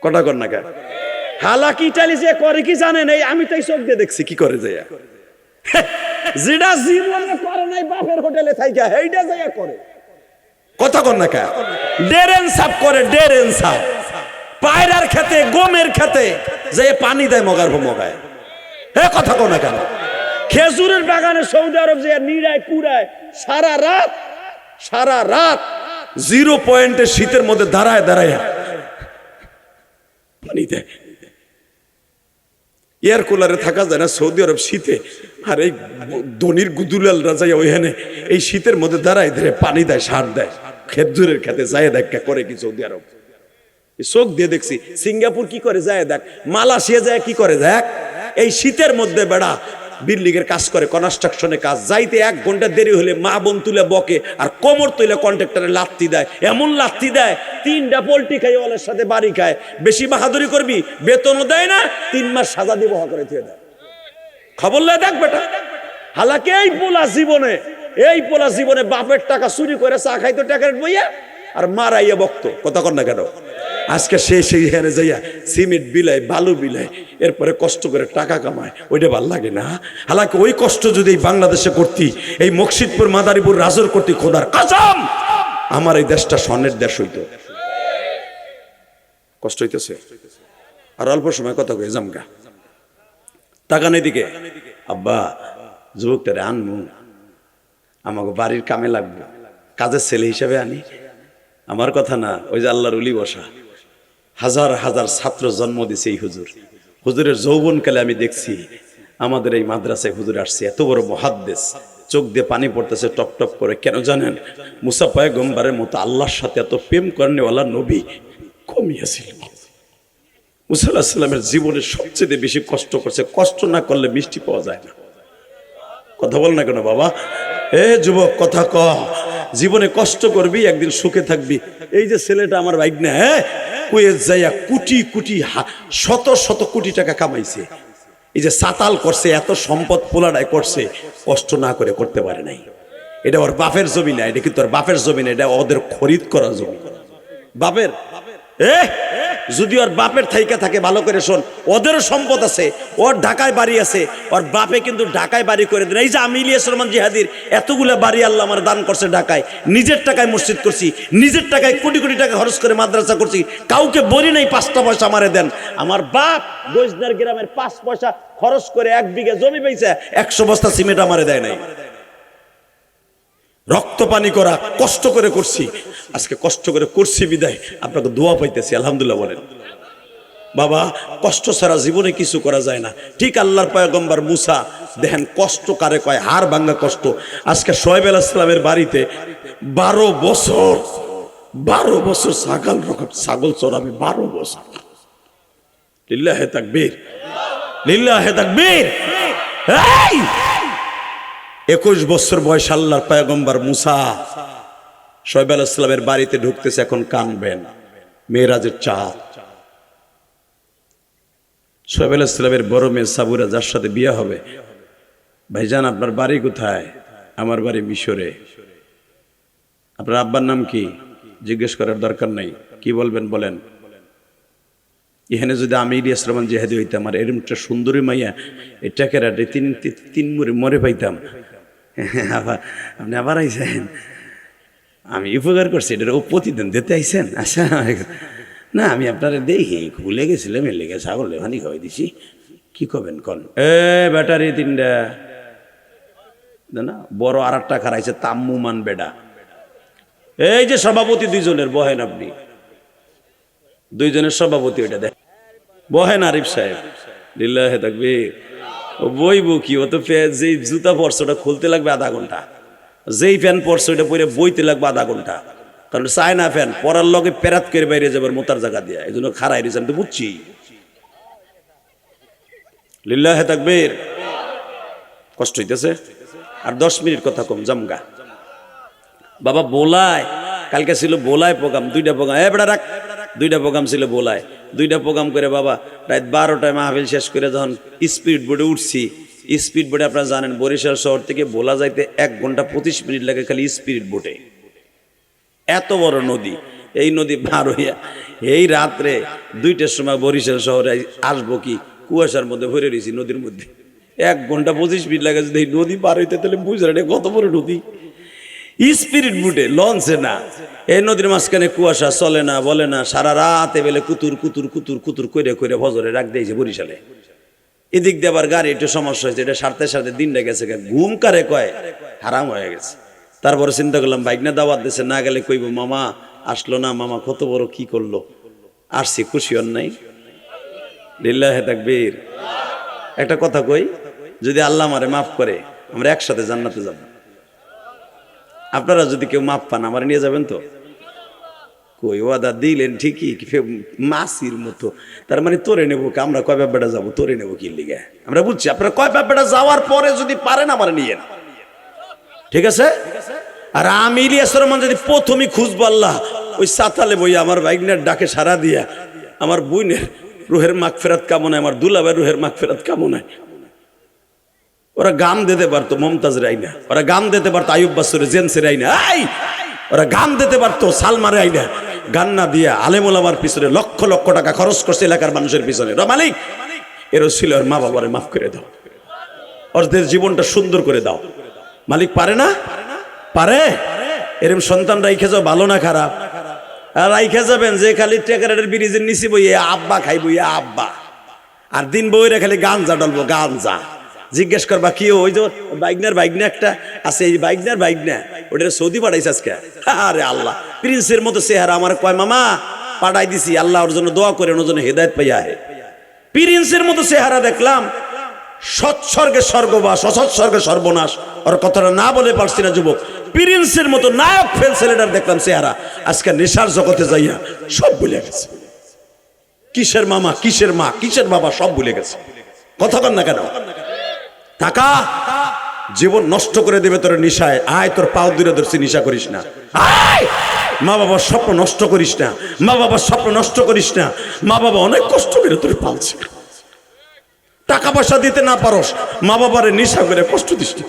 কটা কর না কে হালাকি ইটালি যে করে কি জানেন, এই আমি তাই চোখ দিয়ে দেখছি কি করে যায়, যেটা জীবনে করে নাই বাপের হোটেলে থাইকা এইটা যাইয়া করে, কথা কর না কে ডেরেন সাপ করে, ডেরেন সাপ পায়রার খেতে, গমের খেতে যে পানি দেয়, মগার মগায়, হে কথা কর না কেন, খেজুরের বাগানে সৌদি আরব যে নিড়ায় কুড়ায় সারা রাত 0 পয়েন্টে শীতের মধ্যে দাঁড়ায় দাঁড়ায় পানি দেয়। এয়ার কুলারে থাকা যায় না সৌদি আরব শীতে, আর এই ধনির গুদুলালরা যাই ওইখানে এই শীতের মধ্যে দাঁড়ায় ধরে পানি দেয়, সার দেয়, খেজুরের খেতে যায় দেখা করে কি সৌদি আরব, চোখ দিয়ে দেখছি। সিঙ্গাপুর কি করে যায় দেখ, মালয়েশিয়া যায় কি করে দেখ, এই শীতের মধ্যে বেড়া বিল্ডিং এর কাজ করে, কনস্ট্রাকশনে কাজ, যাইতে 1 ঘন্টা দেরি হলে মা বোন তুলে বকে, আর কোমর তুলে কন্ট্রাক্টরে লাত্তি দেয়, এমন লাত্তি দেয় 3টা পোল্ট্রি খাই ওলের সাথে বাড়ি খায়, বেশি বাহাদুরি করবি বেতনও দেয় না, 3 মাস সাজা দিব করে দিয়ে দেয়, খবর লয় দেখ বেটা। হালাকি এই পোলা জীবনে বাপের টাকা চুরি করে চা খাইতো টাকার বইয়া, আর মারাইয়া বকতো, কথা কর না কেন। আজকে সেইখানে যাইয়া সিমেন্ট বিলায়, বালু বিলায়, এরপরে কষ্ট করে টাকা কামায়, ওইটা ভাল লাগে না। হালাকি ওই কষ্ট যদি এই বাংলাদেশে করতি, এই মকসিদপুর মাদারীপুর রাজর করতি, খোদার কসম আমার এই দেশটা স্বর্ণের দেশ হইতো। কষ্ট হইতেছে, আর অল্প সময় কথা কয়ে জামগা, টাকা নেই দিকে, আব্বা যুবকটারে আনমু, আমাকে বাড়ির কামে লাগবে, কাজের ছেলে হিসাবে আনি, আমার কথা না, ওই যে আল্লাহর উলি বসা, হাজার হাজার ছাত্র জন্ম দিছে এই হুজুরের যৌবনকালে আমি দেখছি আমাদের এই মাদ্রাসায় হুজুর আসছে, এত বড় মুহাদ্দিস, চোখ দিয়ে পানি পড়তেছে টপ টপ করে, কেন জানেন, মুসা পয়গম্বরের মতো আল্লাহর সাথে এত প্রেম করেনওয়ালা নবী কমিয়েছিল। মুসা আলাইহিস সালামের জীবনে সবচেয়ে বেশি কষ্ট করছে, কষ্ট না করলে মিষ্টি পাওয়া যায় না, কথা বল না কেন বাবা, এ যুবক কথা ক, জীবনে কষ্ট করবি, একদিন সুখে থাকবি। এই যে ছেলেটা আমার বাইক না, হ্যাঁ কুয়েত যাইয়া কোটি কোটি শত শত কোটি টাকা কামাইছে, এই যে সাতাল করছে, এত সম্পদ পোলাডায় করছে, কষ্ট না করে করতে পারে নাই। এটা ওর বাপের জমি না, এটা কিন্তু ওর বাপের জমি না, এটা ওদের খরিদ করা জমি, বাপের। যদি ওর বাপের থাইকা থাকে, ভালো করে শোন, ওদেরও সম্পদ আছে, ওর ঢাকায় বাড়ি আছে, ওর বাপে কিন্তু ঢাকায় বাড়ি করে দেন। এই যে আমি ইলিয়াস রহমান জিহাদির এতগুলা বাড়ি আল্লাহ আমার দান করছে ঢাকায়, নিজের টাকায় মসজিদ করছি, নিজের টাকায় কোটি কোটি টাকা খরচ করে মাদ্রাসা করছি, কাউকে বলি নাই 5টা পয়সা আমারে দেন। আমার বাপ গজদার গ্রামের 5 পয়সা খরচ করে 1 বিঘা জমি পেয়েছে, 100 বস্তা সিমেন্ট আমারে দেয় নাই। রক্ত পানি করা কষ্ট করে করছি, আজকে কষ্ট করে করছি বিদায় আপনাকে দোয়া পাইতেছি, আলহামদুলিল্লাহ বলেন। বাবা কষ্ট ছাড়া জীবনে কিছু করা যায় না। ঠিক আল্লাহর পয়গম্বর মুসা দেখেন কষ্ট কারে কয়, হাড় ভাঙা কষ্ট। আজকে শোয়েব আলাইহিস সালামের বাড়িতে 12 বছর ছাগল চড়াবে, 12 বছর। লিল্লাহে তাকবীর, লিল্লাহে তাকবীর। 21 বছর বয়স আল্লাহর পয়গম্বর মুসা শোয়েব আলাইহিস সালামের বাড়িতে ঢুকতেছে, এখন কানবেন, মেরাজের চাঁদ। শোয়েব আলাইহিস সালামের বড় মেয়ে সাবুরা, যার সাথে বিয়ে হবে, ভাইজান আপনার বাড়ি কোথায়? আমার বাড়ি মিশরে। আপনার আব্বার নাম কি জিজ্ঞেস করার দরকার নাই, কি বলবেন বলেন। এখানে যদি আমি ইলিয়াস রহমান জেহাদি হইতাম আর এরকম একটা সুন্দরী মাইয়া এটাকে রাটে তিন মরে পাইতাম। আবার আপনি আবার আইসেন, আমি উপকার করছি, এটা ও প্রতিদিন দিতে আইসেন। আচ্ছা না, আমি আপনারা দেখি ভুলে গেছিলাম, এর লেগে ছাগল হানি খাওয়াই দিছি, কি করবেন কন। ব্যাটারি তিনটা না, বড় আর একটা খারাইছে তাম্মুমান বেডা। এই যে সভাপতি দুইজনের বহেন, আপনি দুইজনের সভাপতি, ওইটা দেখ বহেন আরিফ সাহেব, লিল্লাহে তাকবীর। ও বইব কি, ও তো যেই জুতা পরছে ওটা খুলতে লাগবে আধা ঘন্টা, যেই ফ্যান পরছে ওইটা পরে বইতে লাগবে আধা ঘন্টা, কারণ চায়না ফ্যান পরার লগে পেরাত করে বাইরে যাবার মোতার জায়গা দিয়া, এই জন্য খারাই রয়েছে, আমি তো বুঝছি। লিল্লাহে তাকবীর। কষ্ট হইতেছে, আর 10 মিনিট কথা কম জামগা। বাবা বোলায় কালকে ছিল, বোলায় প্রোগ্রাম, 2টা প্রোগ্রাম, বেড়া রাখ, 2টা প্রোগ্রাম ছিল বোলায়, 2টা প্রোগ্রাম করে বাবা রাত 12টায় মাহফিল শেষ করে যখন স্পিড বোর্ডে উঠছি, স্পিড বোর্ডে আপনারা জানেন বরিশাল শহর থেকে বোলা যাইতে 1 ঘন্টা 25 মিনিট লাগে খালি স্পিড বোটে। এত বড় নদী, এই নদী পার হইয়া এই রাত্রে 2টার সময় বরিশাল শহরে আসবো কি কুয়াশার মধ্যে ভরে রয়েছি নদীর মধ্যে, 1 ঘন্টা 25 মিনিট লাগে যদি এই নদী পার হইতে, তাহলে বুঝলেন কত বড় নদী। স্পিরিট বুটে, লঞ্চে না, এই নদীর মাঝখানে কুয়াশা, চলে না বলে না, সারা রাত এবেলে কুতুর কুতুর কুতুর কুতুর করে করে ফজরে রাখ দিয়েছে বরিশালে। এদিক দিয়ে আবার গাড়ি একটু সমস্যা হয়েছে, এটা সারতে সারতে দিনটা গেছে, ঘুম কারে কয় হারাম হয়ে গেছে। তারপরে চিন্তা করলাম বাইক না দাওয়াত দিছে, না গেলে কইব মামা আসলো না, মামা কত বড় কি করলো, আসছি খুশি হন নাই। লিল্লাহে তাকবীর। একটা কথা কই, যদি আল্লাহ আমারে মাফ করে আমরা একসাথে জান্নাতে যাব। আপনারা যদি কেউ মাপ পান আমার নিয়ে যাবেন তো? কই ওয়াদা দিলেন ঠিকই, মাসির মতো, তার মানে তোরে নেবো, আমরা কয় ব্যাপারটা যাবো, তোরে নেবো কি লিগে আমরা বুঝছি। আপনারা কয় ব্যাপারটা যাওয়ার পরে যদি পারেন আমার নিয়ে না, ঠিক আছে। আর আমি ইলিয়াস রহমান যদি প্রথমে খুঁজবো আল্লাহ, ওই সাতালে বই আমার বাইকনের ডাকে সারা দিয়া আমার বইনের রুহের মাগফিরাত কামনায়, আমার দুলাভাইয়ের রুহের মাগফিরাত কামনায়। ওরা গান দিতে পারতো মমতাজ রাইনা, ওরা গান দিতে পারতো আইয়ুব বাসুরে জেন্সে রাইনা, ওরা গান দিতে পারতো সালমা রাইনা। গান না দিয়া আলেমুল আমার পিছনে লক্ষ লক্ষ টাকা খরচ করছে এলাকার মানুষের পিছনে। মালিক এরও ছিল, ওর মা বাবারে মাফ করে দাও, ওদের জীবনটা সুন্দর করে দাও। মালিক পারে না? পারে। এরকম সন্তান রাইখে যাও, ভালো না খারাপ? আর রাইখে যাবেন যে খালি টেকারের ব্রিজের নিচে বই আব্বা খাইব, আব্বা, আর দিন বইরা খালি গাঞ্জা ডলবো, গাঞ্জা। জিজ্ঞেস করবা কি ওই যে বাইকনা একটা আছে, এই বাইকনা ওটা সৌদি পাঠাইছে আজকে। আরে আল্লাহ, প্রিন্সের মতো চেহারা, আমার কয় মামা পাঠাই দিছি, আল্লাহ ওর জন্য দোয়া করে, ওর জন্য হেদায়েত পাইয়া হে। প্রিন্সের মতো চেহারা দেখলাম, সৎসর্গে স্বর্গবাস, অসৎসর্গে সর্বনাশ। ওর কথাটা না বলে পারছি না যুবক। প্রিন্সের মতো নায়ক ফেল ছেলেটার দেখলাম চেহারা, আজকে নেশার জগতে যাইয়া সব ভুলে গেছে। কিসের মামা, কিসের মা, কিসের বাবা সব ভুলে গেছে। কথা কন না কেন? টাকা জীবন নষ্ট করে দেবে তোর নিশায়। আয় তোর পাও দূরে ধরছি, নিশা করিস না। আয় মা বাবার স্বপ্ন নষ্ট করিস না, মা বাবার স্বপ্ন নষ্ট করিস না। মা বাবা অনেক কষ্ট করে তোর পালছে, টাকা পয়সা দিতে না পারস, মা বাবারে নিশা করে কষ্ট দিস না।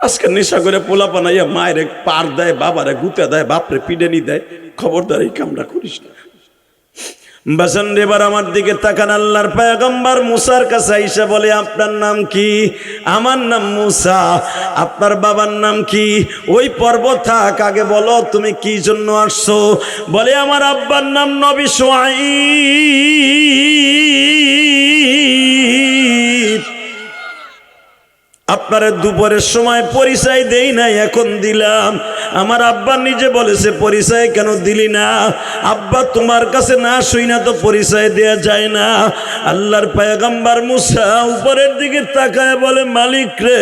আজকে নেশা করে পোলা বানাইয়া মায়ের পার দেয়, বাবারে গুতে দেয়, বাপরে পিডেনি দেয়। খবরদার এই কামটা করিস না। বাসন এবার আমার দিকে তাকান। আল্লাহর পয়গম্বর মুসার কাছে আইসা বলে, আপনার নাম কি? আমার নাম মুসা। আপনার বাবার নাম কি? ওই পর্বত থাক, আগে বলো তুমি কি জন্য আসছো? বলে আমার আব্বার নাম নবী শুআয়ব। আপনারা দুপুরের সময় পরিচয় দেই নাই, এখন দিলাম। আমার আব্বা নিজে বলেছে পরিচয় কেন দিলি না? আব্বা তোমার কাছে না শুই না তো পরিচয় দেয়া যায় না। আল্লাহর পয়গম্বর মুসা উপরের দিকে তাকায় বলে, মালিক রে,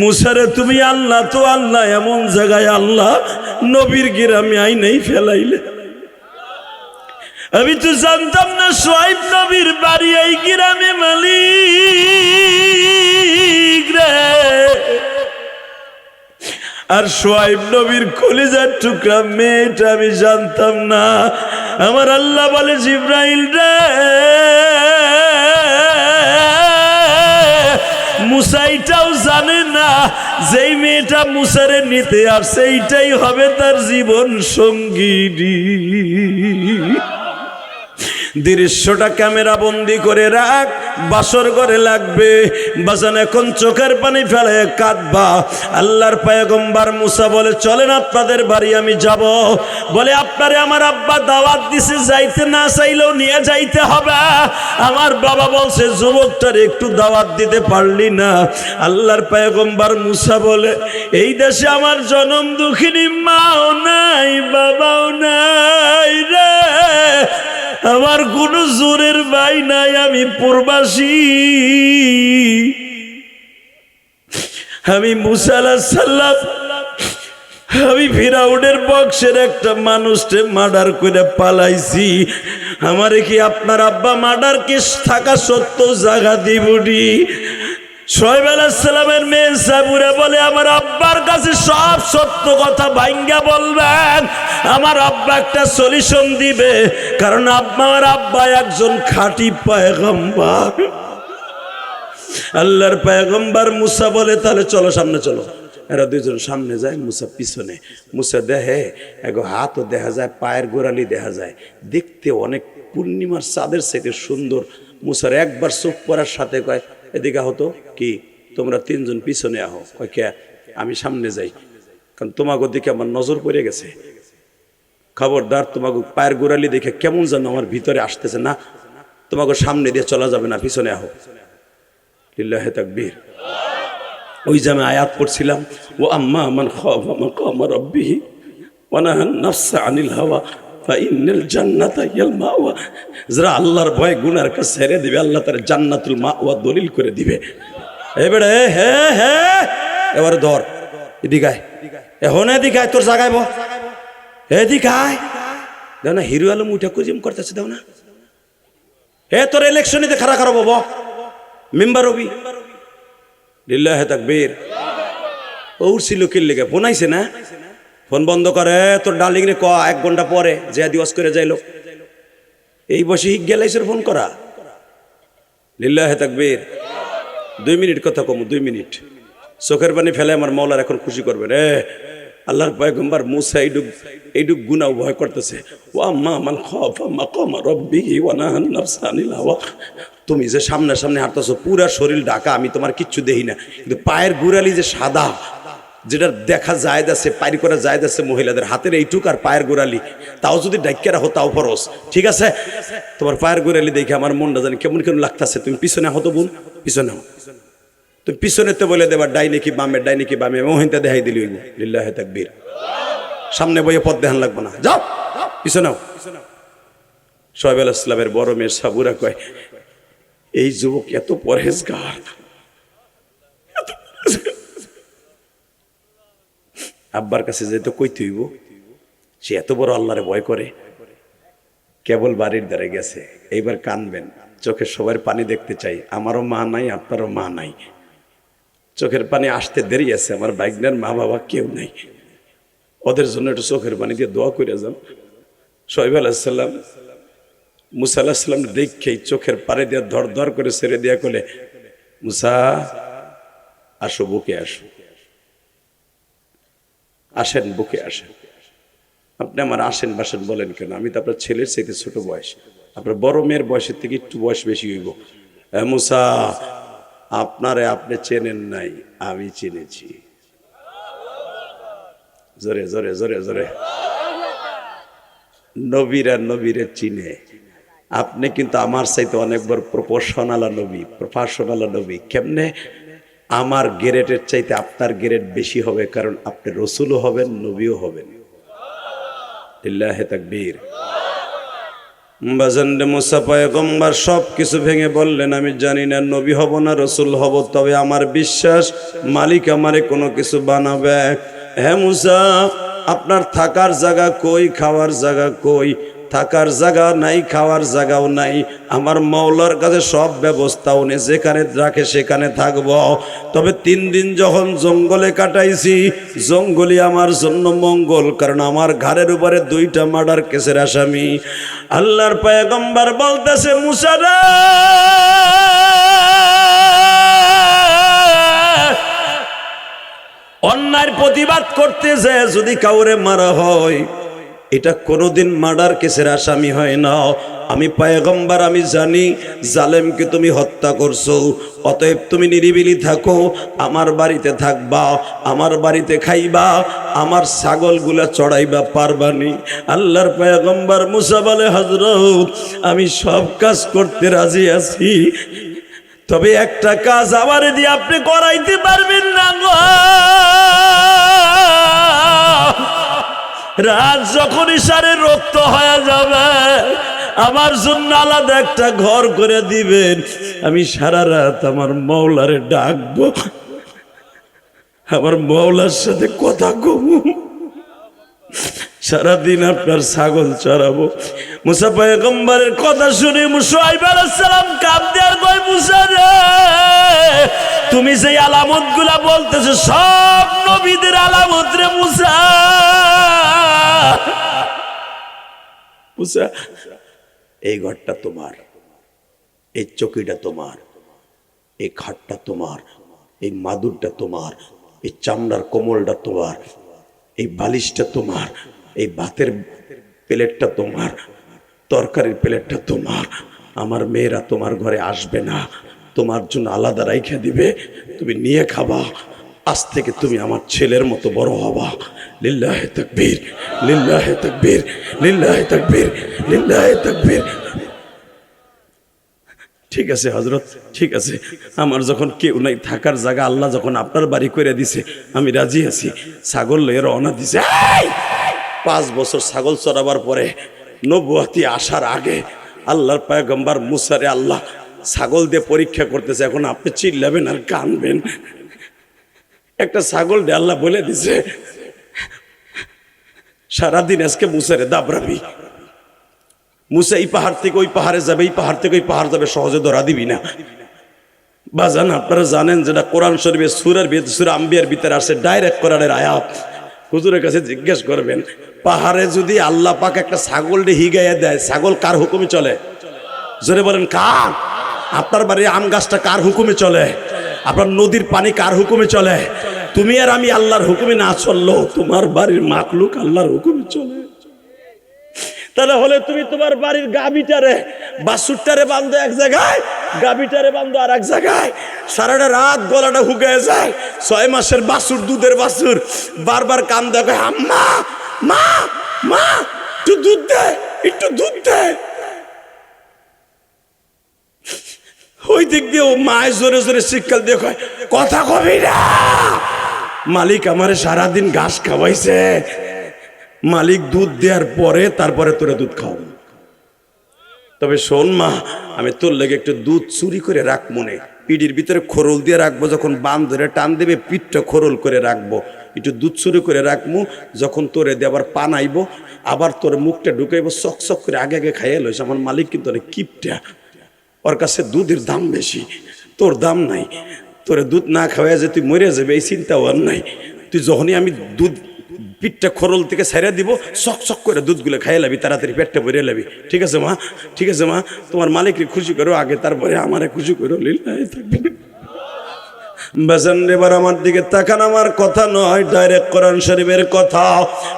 মুসারে তুমি আল্লাহ তো আল্লাহ, এমন জায়গায় আল্লাহ নবীর গ্রামে আই নাই ফেলাইলে। আমি তো জানতাম না শুআয়ব নবীর বাড়ি এই গ্রামে। মালিক রে, আর শুআয়ব নবীর কলিজার টুকরা মেয়েটা আমি জানতাম না। আমার আল্লাহ বলে, জিব্রাইল রে, মুসা এটাও জানে না যেই মেয়েটা মুসারে নিতে আসছে এইটাই হবে তার জীবন সঙ্গিনী। দৃশ্যটা ক্যামেরা বন্দি করে রাখ, বাসর ঘরে লাগবে। বাজান এখন চোখের পানি ফেলে কাঁদবা। আল্লাহর পয়গম্বর মুসা বলে চলেন আপনাদের বাড়ি আমি যাব। বলে আপনারে আমার আব্বা দাওয়াত দিছে, যাইতে না চাইলেও নিয়ে যাইতে হবে। আমার বাবা বলছে যুবকটার একটু দাওয়াত দিতে পারলি না। আল্লাহর পয়গম্বর মুসা বলে এই দেশে আমার জনম দুঃখিনী মাও নাই বাবাও নাই রে, আমার কোন জোরের ভাই নাই, আমি প্রবাসী। আমি মুসা আলাইহিস সালাম আমি ফিরাউনের বংশের একটা মানুষকে মার্ডার করে পালাইছি। আমারে কি আপনার আব্বা মার্ডার কেস থাকা সত্ত্বেও জায়গা দিবনি? শোয়েব আলাইহিস সালামের মেয়ে সাবুরা বলে আমার আব্বার কাছে সব সত্য কথা ভাঙ্গা বলবেন, আমার আব্বা একটা সলিউশন দিবে, কারণ আমার আব্বা একজন খাঁটি পয়গম্বর। আল্লাহর পয়গম্বর মুসা বলে তাহলে চলো সামনে চলো। এরা দুইজন সামনে যায়, মুসা পিছনে। মুসা দেখে এগো হাতও দেখা যায়, পায়ের গোড়ালি দেখা যায়, দেখতে অনেক পূর্ণিমার চাঁদের সাথে সুন্দর। মুসার একবার চোখ পড়ার সাথে কয় এদিকে হতো কি তোমরা তিনজন পিছনে আহো। কয় কে? আমি সামনে যাই, কারণ তোমাকে দিকে আমার নজর পড়ে গেছে। খবরদার, তোমাকে পায়ের গোড়ালি দেখে কেমন যেন আমার ভিতরে আসতেছে না, তোমাকে সামনে দিয়ে চলা যাবে না, পিছনে আহো। লিল্লাহি তাকবীর। ওই যে আমি আয়াত পড়ছিলাম, ও আম্মা মান খাফা মাকামা রাব্বিহি ওয়া নাহান নাফসা আনিল হাওয়া ফাইন্নাল জান্নাতা হিয়াল মাওয়া। যারা আল্লাহর ভয় গুনার কাজ ছেড়ে দিবে, আল্লাহ তার জান্নাতুল মাওয়া দলিল করে দিবে। এবারে হে হে এবারে ধর এদিকে আয়, এখন এদিকে আয়, তোর জায়গায় বল, এদিকে আয়। দেও না হিরো আলম উঠে কুজিম করতেছে, দেও না। এ তোর ইলেকশন নিতে খাড়া খারাপ হবো, মেম্বার হবি। লিল্লাহি তাকবীর। ও উঠছিল কি লেগে? ফোন আইছে না? ফোন বন্ধ করে, তোর ডার্লিং রে ক 1 ঘন্টা পরে যে দিবস করে যাইলো। এই বসে হিক গেলাইছের ফোন করা। লিল্লাহি তাকবীর। 2 মিনিট কথা কম, 2 মিনিট। চোখের পানি ফেলে আমার মওলার এখন খুশি করবে রে। আল্লাহর পয়গম্বর মুসা এইটুক গুনাহ ভয় করতেছে। ওয়া আম্মা মান খাফা মাকামা রাব্বিহি ওয়া নাহান নাফসা আনিল হাওয়া। তুমি যে সামনে সামনে হাঁটতেছো, পুরা শরীর ঢাকা, আমি তোমার কিচ্ছু দেখি না, কিন্তু পায়ের গোড়ালি যে সাদা, যেটা দেখা যায় যাচ্ছে, পাইর করা যায় যাচ্ছে মহিলাদের হাতের এইটুক আর পায়ের গোড়ালি, তাও যদি ডাক্কেরা হো তাও ফরস। ঠিক আছে, তোমার পায়ের গোড়ালি দেখে আমার মনটা জানি কেমন কেমন লাগতেছে। তুমি পিছনে হতো বোন, পিছনে হো। তুমি পিছনে তো বলে দেবা ডাইনে কি বামে, ডাইনে কি বামে, মোহিনটা দেখাই দিলি। লিল্লাহি তাকবীর। সামনে বইয়ে পথ দেখান লাগবো না, যাও পিছনে হও। শোয়েব আলাইহিস সালামের বড় মেয়ে সাবুরা কয় এই যুবক এত পরহেজগার, আব্বার কাছে যেতে কইতে হইব, সে এত বড় আল্লাহরে ভয় করে, কেবল বাড়ির দ্বারে গেছে। এইবার কানবেন, চোখের সবার পানি দেখতে চাই। আমারও মা নাই, আপনারও মা নাই, চোখের পানি আসতে দেরি আছে। আমার বাইকনার মা বাবা কেউ নাই, ওদের জন্য একটু চোখের পানি দিয়ে দোয়া করে যান। শোয়েব আলাইহিস সালাম মুসা আলাইহিস সালাম দেখেই চোখের পানি দিয়ে ধর ধর করে ছেড়ে দিয়া বলে, মুসা আসো, বুকে আসো, আসেন বুকে আসেন। আপনি আমার আসেন বাসেন বলেন কেন? আমি তো আপনার ছেলের চাইতে ছোট বয়স, আপনার বড় মেয়ের বয়সের থেকে একটু বয়স বেশি হইব। মুসা আপনারে আপনি চেনেন নাই, আমি চিনেছি। জোরে জোরে জোরে জোরে। নবীরা নবীরে চিনে। আপনি কিন্তু আমার চাইতে অনেক বড় প্রফেশনাল নবী। কেমনে? আমার গ্রেডের চাইতে আপনার গ্রেড বেশি হবে, কারণ আপনি রসুলও হবেন, নবীও হবেন। লিল্লাহি তাকবীর। বাজানরে মুসা পয়গম্বর সব কিছু ভেঙে বললেন, আমি জানি না নবী হব না রসুল হব, তবে আমার বিশ্বাস মালিক আমারে কোনো কিছু বানাবে। হে মুসা, আপনার থাকার জায়গা কই, খাওয়ার জায়গা কই? থাকার জায়গা নাই, খাওয়ার জায়গাও নাই। আমার মওলার কাছে সব ব্যবস্থাও নেই, যেখানে রাখে সেখানে থাকবো। তবে 3 দিন যখন জঙ্গলে কাটাইছি, জঙ্গলই আমার জন্য মঙ্গল, কারণ আমার ঘাড়ের উপরে 2টা মার্ডার কেসের আসামি। আল্লাহর পয়গম্বর বলতেছে, মুসা রে অন্যায়ের প্রতিবাদ করতে যায় যদি কাউরে মারা হয়, এটা কোনোদিন মার্ডার কেসের আসামি হয় না। আমি পয়গম্বর, আমি জানি জালেমকে তুমি হত্যা করছো, অতএব তুমি নিরিবিলি থাকো, আমার বাড়িতে থাকবা, আমার বাড়িতে খাইবা, আমার ছাগলগুলা চড়াইবা, পারবানি। আল্লাহর পয়গম্বর মুসা বলে, হযরত আমি সব কাজ করতে রাজি আছি, তবে একটা কাজ আমার দিয়ে আপনি করাইতে পারবেন না গো। রাত যখন ইশারে রক্ত হয়ে যাবে, আমার জন্য আলাদা একটা ঘর করে দিবেন, আমি সারা রাত আমার মওলারে ডাকবো, আমার মওলার সাথে কথা কমু, সারাদিন আপনার ছাগল চড়াবো। মুসা পয়গম্বরের কথা শুনে শুআয়ব আলাইহিস সালাম কাঁদতে আর কয়, মুসা রে, তুমি যে আলামত গুলা বলতেছো সব নবীদের আলামত রে মুসা। মুসা, এই ঘরটা তোমার, এই চকিটা তোমার, এই খাটটা তোমার, এই মাদুরটা তোমার, এই চামড়ার কোমলটা তোমার, এই বালিশটা তোমার, এই ভাতের প্লেটটা তোমার, তরকারির প্লেটটা তোমার। আমার মেয়েরা তোমার ঘরে আসবে না, তোমার জন্য আলাদা রাইখা দিবে, তুমি নিয়ে খাবা, আজ থেকে তুমি আমার ছেলের মতো বড় হবা। লিল্লাহে তাকবীর, লিল্লাহে তাকবীর, লিল্লাহে তাকবীর, লিল্লাহে তাকবীর। ঠিক আছে হযরত, ঠিক আছে, আমার যখন কেউ নাই, থাকার জায়গা আল্লাহ যখন আপনার বাড়ি করে দিছে, আমি রাজি আছি। ছাগল লয়ে রওনা দিছে। 5 বছর ছাগল চড়াবার পরে, নবুয়তি আসার আগে আল্লাহর পয়গম্বর মুসারে আল্লাহ ছাগল দিয়ে পরীক্ষা করতেছে। এখন আপনি চিল্লাবেন আর কানবেন। একটা ছাগল দিয়ে আল্লাহ বলে দিছে, সারাদিন আজকে মুসারে দাবরাবি। মুসা এই পাহাড় থেকে ওই পাহাড়ে যাবে, এই পাহাড় থেকে ওই পাহাড় যাবে, সহজে ধরা দিবি না। বাজান, আপনারা জানেন যেটা কোরআন শরীফের সূরা আম্বিয়ার ভিতরে আসে, ডাইরেক্ট কোরআনের আয়াত। হুজুরের কাছে জিজ্ঞেস করবেন, পাহাড়ে যদি আল্লাহ পাক একটা ছাগল হিগাইয়া দেয়, ছাগল কার হুকুমে চলে? জোরে বলেন, কার? আপনার বাড়ির আম গাছটা কার হুকুমে চলে? আপনার নদীর পানি কার হুকুমে চলে? তুমি আর আমি আল্লাহর হুকুমে না চললো, তোমার বাড়ির মাখলুক আল্লাহর হুকুমে চলে। তাহলে হলে তুমি তোমার বাড়ির গাবিটারে, বাছুরটারে বান্ধো এক জায়গায়, গাবিটারে বান্ধো আর এক জায়গায়, সারাটা রাত গলাটা হুগায় যায়। 6 মাসের বাছুর, দুধের বাছুর, বারবার কান দেখে, আম্মা, মা, মা, একটু দুধ দে, একটু দুধ দে। ওই দিক দিয়ে ও মায়ের জোরে জোরে শিক্ষা দিয়ে কয়, কথা কবি না, মালিক আমারে সারাদিন ঘাস খাওয়াইছে, মালিক দুধ দেওয়ার পরে তারপরে তোরা দুধ খাওয়াবো। তবে শোন মা, আমি তোর লেগে একটু দুধ চুরি করে রাখ, মনে পিঠির ভিতরে খোরল দিয়ে রাখবো, যখন বান ধরে টান দেবে পিঠটা খোরল করে রাখবো, একটু দুধ চুরি করে রাখবো, যখন তোরে দিয়ে আবার পান আইবো, আবার তোর মুখটা ঢুকাইবো, চক চক করে আগে আগে খাইয়ে লইস। আমার মালিক কিন্তু অনেক কিপটা, ওর কাছে দুধের দাম বেশি, তোর দাম নাই। তোরে দুধ না খাওয়াই যে তুই মরে যাবে এই চিন্তাও আর নাই। তুই যখনই আমি দুধ পিঠটা খরল থেকে ছাইড়া দিব, চক চক করে দুধগুলো খাইয়ে লাবি, তাড়াতাড়ি পেটটা ভরে লাবি। ঠিক আছে মা, ঠিক আছে মা, তোমার মালিককে খুশি করো আগে, তারপরে আমারে খুশি করো। লিল্লাহি তাকবীর। বাজান, এবার আমার দিকে তাকান, আমার কথা নয়, ডাইরেক্ট কোরআন শরীফের কথা।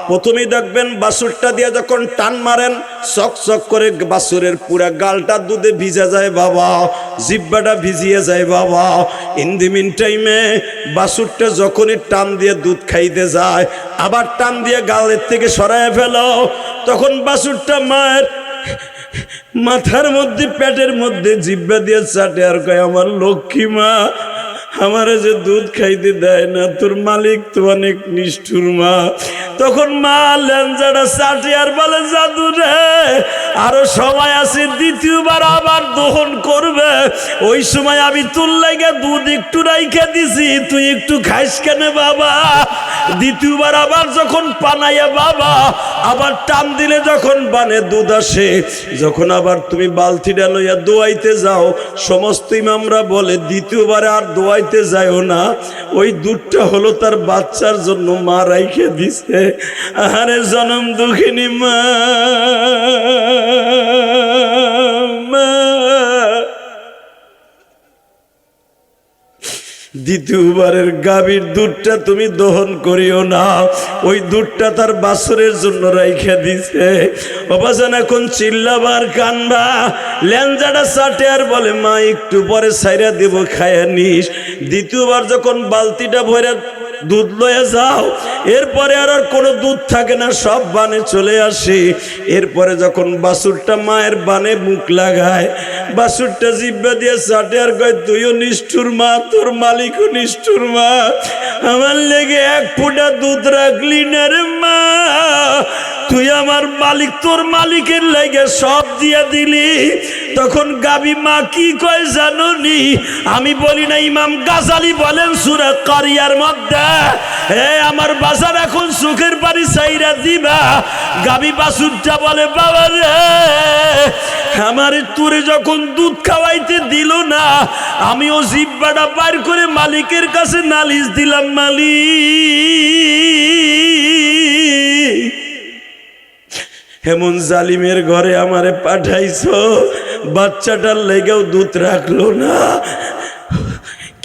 প্রথমেই দেখবেন বাছুরটা দিয়ে যখন টান মারেন, চক চক করে বাছুরের পুরা গালটা দুধে ভিজে যায় বাবা, জিব্বাটা ভিজিয়ে যায় বাবা। ইন দি মিন টাইমে বাছুরটা যখনই টান দিয়ে দুধ খাইতে যায়, আবার টান দিয়ে গালের থেকে সরায় ফেলো, তখন বাছুরটা মায়ের মাথার মধ্যে, পেটের মধ্যে জিব্বা দিয়ে চাটে আর কয়, আমার লক্ষ্মী মা, আমারে যে দুধ খাইতে দেয় না, তোর মালিক তো অনেক নিষ্ঠুর মা। তখন মা লেঞ্জাটা চাটে আর বলে, জাদু রে, আরো সময় আছে, দ্বিতীয়বার আবার দহন করবে, ওই সময় আমি তোর লাগে দুধ একটু রাইখা দিছি, তুই একটু খাইস কেন বাবা। দ্বিতীয়বার আবার যখন পানাইয়া বাবা, আবার টান দিলে যখন বানে দুধ আসে, যখন আবার তুমি বালতিটা লইয়া দোয়াইতে যাও, সমস্ত ইমামরা বলে দ্বিতীয়বারে আর দোয়াইতে যাও না, ওই দুধটা হলো তার বাচ্চার জন্য মা রাইখে দিছে। আরে জনম দুঃখিনী মা, দ্বিতীয়বারের গাভীর দুধটা তুমি দহন করিও না, ওই দুধটা তার বাছুরের জন্য রাইখা দিছে। বাবাজান এখন চিল্লাবার কানবা, ল্যাঞ্জাটা চাটে আর বলে মা একটু পরে ছাইরা দেব, খায়া নিস। দ্বিতীয়বার যখন বালতিটা ভরে দুধ লয়ে যাও, এরপরে আর কোনো দুধ থাকে না, সব বানে চলে আসে। এরপরে যখন বাছুরটা মায়ের বানে মুখ লাগায়, বাছুরটা জিব্বা দিয়ে চাটে আর কয় তুইও নিষ্ঠুর মা, তোর মালিকও নিষ্ঠুর মা, আমার লেগে এক ফোঁটা দুধ রাখলি না রে মা, তুই আমার মালিক, তোর মালিকের লেগে সব দিয়া দিলি। তখন গাবি মা কি কয় জানোনি? আমি বলি না, ইমাম গাজালি বলেন সূরা কারিয়ার মধ্যে, হে আমার বাজার এখন চোখের পানি চাইরা দিবা। গাবি বাছুরটা বলে বাবা রে, আমার তোরে যখন দুধ খাওয়াইতে দিল না, আমিও জিব্বাটা বাইর করে মালিকের কাছে নালিশ দিলাম, মালিক এমন জালিমের ঘরে আমারে পাঠাইছো, বাচ্চাটার লেগেও দুধ রাখলো না।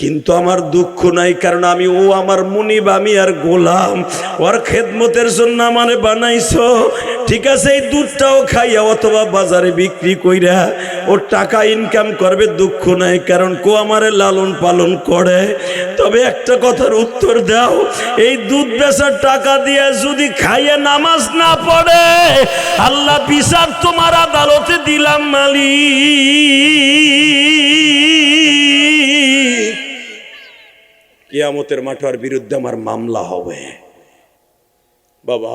কিন্তু আমার দুঃখ নাই, কারণ ও আমার মুনিব, আমি আর গোলাম, ওর খেদমতের জন্য আমারে বানাইছো। ঠিক আছে, এই দুধটাও খাইয়া অথবা বাজারে বিক্রি কইরা ওর টাকা ইনকাম করবে, দুঃখ নাই, কারণ কো আমারে লালন পালন করে। তবে একটা কথার উত্তর দাও, এই দুধ বেচার টাকা দিয়ে যদি খাইয়ে নামাজ না পড়ে, আল্লাহ বিচার তোমার আদালতে দিলাম মালিক। কিয়ামতের মাঠের বিরুদ্ধে আমার মামলা হবে। বাবা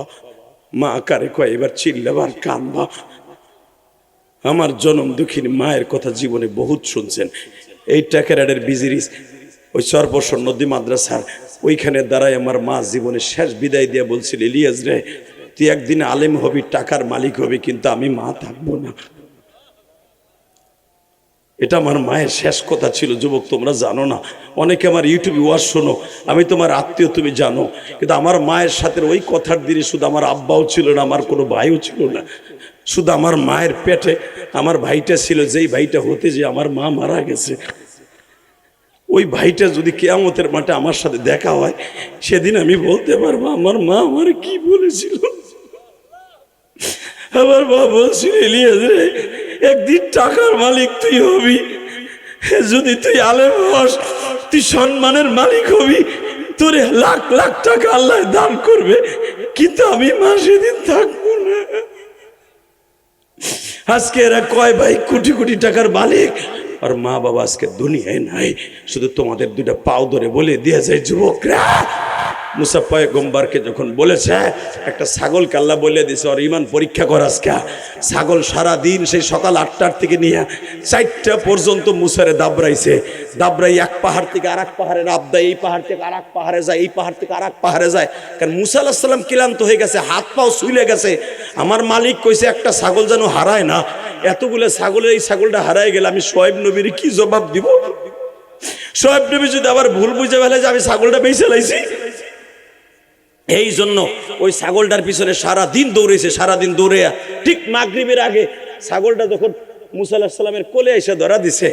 মা কারে কয় এবার চিল্লাবার কানবা। আমার জনম দুঃখিনী মায়ের কথা জীবনে বহুত শুনছেন। এই টাকারের বিজিরিস ওই সর্বস্ব নদী মাদ্রাসার ওইখানে দাঁড়ায় আমার মা জীবনে শেষ বিদায় দিয়ে বলছিল, ইলিয়াস রে তুই একদিন আলেম হবি, টাকার মালিক হবি, কিন্তু আমি মা থাকবো না। এটা আমার মায়ের শেষ কথা ছিল। যুবক তোমরা জানো না, অনেকে আমার ইউটিউবে ওয়াজ শোনো, আমি তোমার আত্মীয়, তুমি জানো, কিন্তু আমার মায়ের সাথে ওই কথার দিনে শুধু আমার আব্বাও ছিল না, আমার কোনো ভাইও ছিল না, শুধু আমার মায়ের পেটে আমার ভাইটা ছিল, যেই ভাইটা হতে যে আমার মা মারা গেছে। ওই ভাইটা যদি কিয়ামতের মাঠে আমার সাথে দেখা হয়, সেদিন আমি বলতে পারবো আমার মা আমার কি বলেছিল। আমার মা বলছিল, ইলিয়াস রে একদিন টাকার মালিক তুই হবি, যদি তুই আলেম হস তুই সম্মানের মালিক হবি, তোরে লাখ লাখ টাকা আল্লাহ দান করবে, কিন্তু আমি মা সেদিন থাকবো না। আজকে এরা কয় ভাই কোটি কোটি টাকার মালিক, আর মা বাবা আজকে দুনিয়ায় নাই। শুধু তোমাদের দুইটা পাও ধরে বলে দিয়ে যায়, যুবকরা মুসা পয়গম্বরকে যখন বলেছে একটা ছাগলকে আল্লাহ বলে দিয়েছে ওর ইমান পরীক্ষা কর। আজকে ছাগল সারা দিন সেই সকাল 8টার থেকে নিয়ে 4টা পর্যন্ত মুসারে দাবড়াইছে, দাবড়াই এক পাহাড় থেকে আর এক পাহাড়ে রাব দেয়, এই পাহাড় থেকে আর এক পাহাড়ে যায়, এই পাহাড় থেকে আর এক পাহাড়ে যায়। কারণ মুসা আলাইহিস সালাম ক্লান্ত হয়ে গেছে, হাত পাও ছুইলে গেছে। আমার মালিক কইছে একটা ছাগল যেন হারায় না। এতগুলো ছাগলের এই ছাগলটা হারায় গেলে আমি শোয়েব নবীর কি জবাব দিব? শোয়েব নবী যদি আবার ভুল বুঝে ফেলে যে আমি ছাগলটা বেঁচে লাইছি। এই জন্য ওই ছাগলটার পিছনে সারাদিন দৌড়েছে, সারাদিন দৌড়ে ঠিক মাগরিবের আগে ছাগলটা যখন মুসা আলাইহিস সালামের কোলে এসে ধরা দিছে,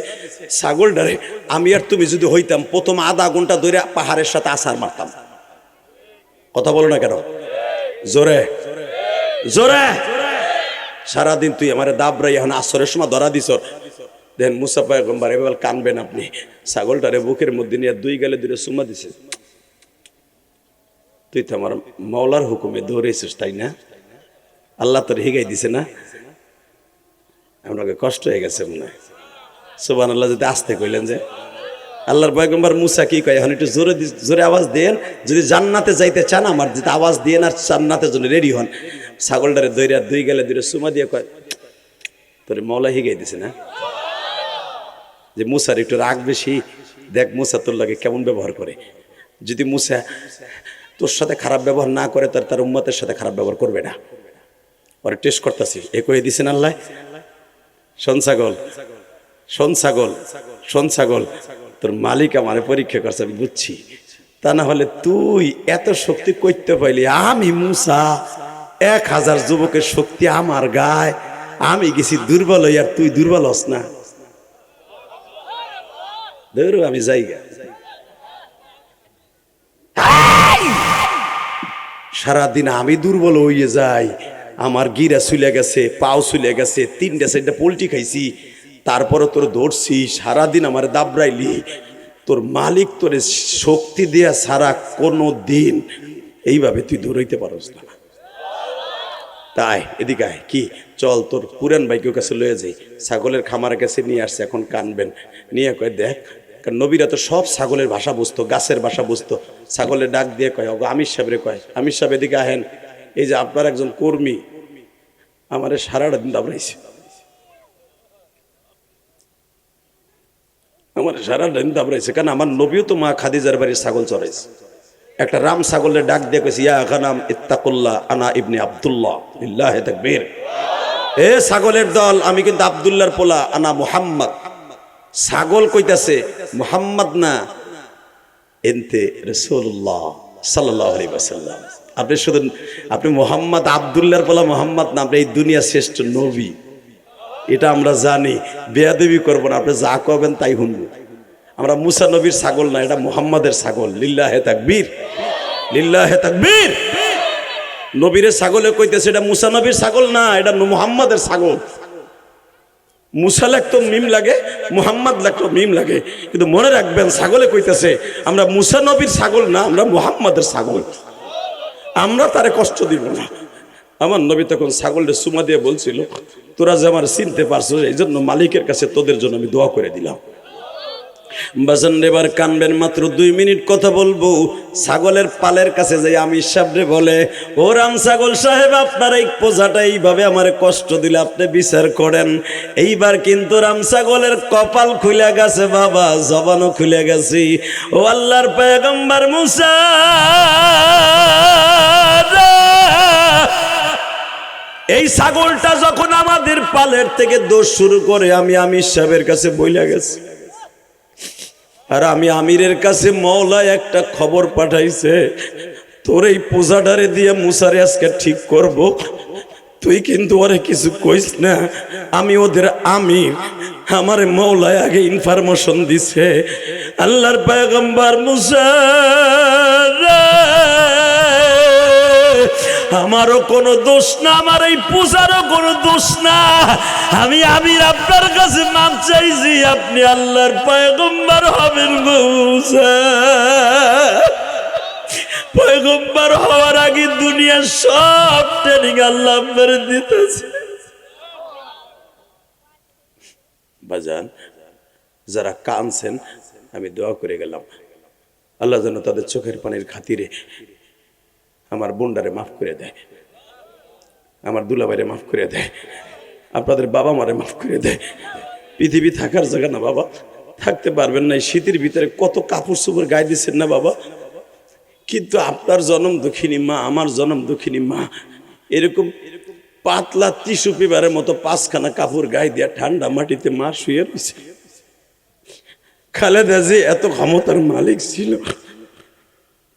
ছাগলটারে আমি আর তুমি যদি হইতাম প্রথম আধা ঘন্টা ধরে পাহাড়ের সাথে আছাড় মারতাম। কথা বলো না কেন? জোরে জোরে। সারাদিন তুই আমার দাবরাই এখন আসরের সময় ধরা দিছ। দেন মুসা পয়গম্বর এবার কানবেন আপনি, ছাগলটারে বুকের মধ্যে নিয়ে 2 গালে 2 চুমা দিছে। তুই তো আমার মাওলার হুকুমে দৌড়েছিস তাই না? আল্লাহ তোর হিগাই দিছে না? আপনাকে কষ্ট হয়ে গেছে মনে হয়। সুবহানাল্লাহ। যদি আসতে কইলেন যে আল্লাহর পয়গম্বর মুসা কি কয়, এখন একটু জোরে জোরে আওয়াজ দেন, যদি জান্নাতে যাইতে চান আমার যদি আওয়াজ দিয়েন আর জান্নাতের জন্য রেডি হন। ছাগলটারে দইরা 2 গালে 2 চুমা দিয়ে কয় তোর মাওলা হিগাই দিছে না? যে মুসার একটু রাগ বেশি, দেখ মুসা তোর লাগে কেমন ব্যবহার করে। যদি মুসা তোর সাথে খারাপ ব্যবহার না করে, তার উম্মতের সাথে খারাপ ব্যবহার করবে না। ওরা টেস্ট করতেছি, এ কয়ে দিছেন আল্লাহ। শোন ছাগল, শোন ছাগল, শোন ছাগল, তোর মালিক আমারে পরীক্ষা করছে, আমি বুঝছি। তা না হলে তুই এত শক্তি করতে পাইলি, আমি মুসা 1000 যুবকের শক্তি আমার গায়ে, আমি গেছি দুর্বল হই আর তুই দুর্বল হস না। ধরো আমি যাই, সারাদিন আমি দুর্বল হয়ে যাই, আমার গিরা চুলে গেছে, পাও চুলে গেছে, 3টা 4টা পোল্ট্রি খাইছি, তারপরে তোর ধরছি, সারাদিন আমার দাবড়াইলি, তোর মালিক তোরে শক্তি দেয়া ছাড়া কোনো দিন এইভাবে তুই দৌড়াইতে পারস না। তাই এদিকে আয়, কি চল তোর পুরান ভাইকের কাছে লয়ে যাই, ছাগলের খামারের কাছে নিয়ে আসছে, এখন কানবেন। নিয়ে কয় দেখ, কারণ নবীরা তো সব ছাগলের ভাষা বুঝতো, গাছের ভাষা বুঝতো। ছাগলের ডাক দিয়ে কয়, ওগো আমির সাহেবরে কয়, আমির সাহেব এদিকে আহেন, এই যে আপনার একজন কর্মী আমারে সারাটা দিন দাবড়াইছে, আমার সারাটা দিন দাবড়াইছে, কারণ আমার নবীও তো মা খাদিজার বাড়ির ছাগল চড়াইছে। একটা রাম ছাগলের ডাক দিয়ে কইছে, ইয়া গানাম ইত্তাকুল্লাহ আনা ইবনে আব্দুল্লাহ, লিল্লাহি তাকবীর। এ ছাগলের দল, আমি কিন্তু আব্দুল্লাহর পোলা, আনা মুহাম্মদ। ছাগল কইতাছে মুহাম্মদ না, এনতে রাসূলুল্লাহ সাল্লাল্লাহু আলাইহি ওয়াসাল্লাম। আপনি শুধু, আপনি মুহাম্মদ আব্দুল্লাহর পোলা মুহাম্মদ না, আপনি এই দুনিয়ার শ্রেষ্ঠ নবী, এটা আমরা জানি। বেয়াদবি করব না, আপনি যা কবেন তাই শুনবো। আমরা মুসা নবীর ছাগল না, এটা মুহাম্মাদের ছাগল। লিল্লাহি তাকবীর, লিল্লাহি তাকবীর। নবীর ছাগলে কইতেছে এটা মুসা নবীর ছাগল না, এটা মুহাম্মাদের ছাগল। মুসা লাগতো মিম লাগে, মুহাম্মদ লাগতো মিম লাগে, কিন্তু মনে রাখবেন ছাগলে কইতেছে আমরা মুসা নবীর ছাগল না, আমরা মুহাম্মাদের ছাগল, আমরা তারে কষ্ট দিব না। আমার নবী তখন ছাগলটা সুমা দিয়ে বলছিল, তোরা যে আমার চিনতে পারছো এই জন্য মালিকের কাছে তোদের জন্য আমি দোয়া করে দিলাম। বাজান এবার কানবেন, মাত্র 2 মিনিট কথা বলবো। ছাগলের পালের কাছে যাই আমির সাহেবরে বলে, ও রাম ছাগল সাহেব, আপনার এই পোজাটা এইভাবে আমার কষ্ট দিলে আপনি বিচার করেন। এইবার কিন্তু রাম ছাগলের কপাল খুলে গেছে বাবা, জবানও খুলে গেছে। ও আল্লাহর পয়গম্বর মুসা, এই ছাগলটা যখন আমাদের পালের থেকে দোষ শুরু করে, আমি আমির সাহেবের কাছে বইলা গেছি, আর আমি আমিরের কাছে মওলা একটা খবর পাঠাইছে, তোর এই পূজাটারে দিয়ে মুসারে আজকে ঠিক করব, তুই কিন্তু ওরে কিছু কইস না। আমি ওদের আমির, আমারে মওলা আগে ইনফরমেশন দিছে। আল্লাহর পয়গম্বর মুসা, আমারও কোনো দোষ না, আমার এই পূজারও কোনো দোষ না। আমি আমির আপনার কাছে মাপ চাইছি, আপনি আল্লাহর পয়গম্বর হবেন। মুসা পয়গম্বর হওয়ার আগে দুনিয়ার সব ট্রেনিং আল্লাহ আপনার দিতেছে। বাজান যারা কাঁদছেন, আমি দোয়া করে গেলাম, আল্লাহ যেন তাদের চোখের পানির খাতিরে আমার বোনডারে মাফ করে দেয়, আমার দুলাভাইরে মাফ করে দেয়, আপনাদের বাবা মারে মাফ করে দেয়। পৃথিবী থাকার জায়গা না বাবা, থাকতে পারবেন না। শীতের ভিতরে কত কাপড় চোপড় গায়ে দিচ্ছেন না বাবা, কিন্তু আপনার জনম দুঃখিনী মা, আমার জনম দুঃখিনী মা, এরকম পাতলা টিস্যু পেপারের মতো 5খানা কাপড় গায়ে দিয়া ঠান্ডা মাটিতে মা শুয়ে রয়েছে। খালেদা যে এত ক্ষমতার মালিক ছিল,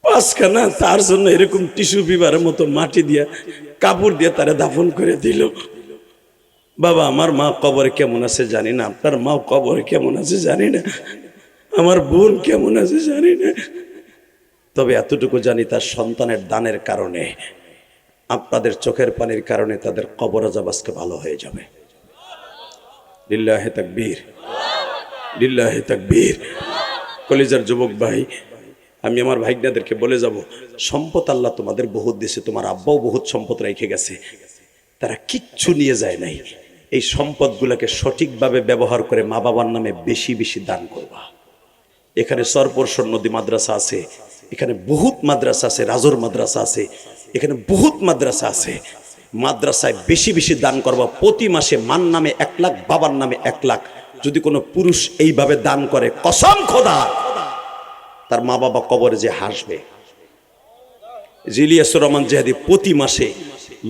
5খানা তার জন্য এরকম টিস্যু পেপারের মতো মাটি দিয়া কাপড় দিয়ে তারা দাফন করে দিল। বাবা, আমার মা কবরে কেমন আছে জানি না, আপনার মা কবরে কেমন আছে জানি না, আমার বোন কেমন আছে জানি না, তবে এতটুকু জানি তার সন্তানের দানের কারণে, আপনাদের চোখের পানির কারণে তাদের কবর আযাব আজকে ভালো হয়ে যাবে। লিল্লাহি তাকবীর, লিল্লাহি তাকবীর। কলিজার যুবক ভাই, আমি আমার ভাইগনাদেরকে বলে যাব, সম্পদ আল্লাহ তোমাদের বহুত দিয়েছে, তোমার আব্বাও বহুত সম্পদ রেখে গেছে, তারা কিচ্ছু নিয়ে যায় নাই। এই সম্পদগুলোকে সঠিকভাবে ব্যবহার করে মা বাবার নামে বেশি বেশি দান করবা। এখানে সরপরশন নদী মাদ্রাসা আছে, এখানে বহুত মাদ্রাসা আছে, রাজুর মাদ্রাসা আছে, এখানে বহুত মাদ্রাসা আছে। মাদ্রাসায় বেশি বেশি দান করবা। প্রতি মাসে মান নামে 1 লাখ, বাবার নামে 1 লাখ। যদি কোনো পুরুষ এইভাবে দান করে, কসম খোদা, তার মা বাবা কবরে যে হাসবে। জিলিয়াসুর রহমান জিহাদি প্রতি মাসে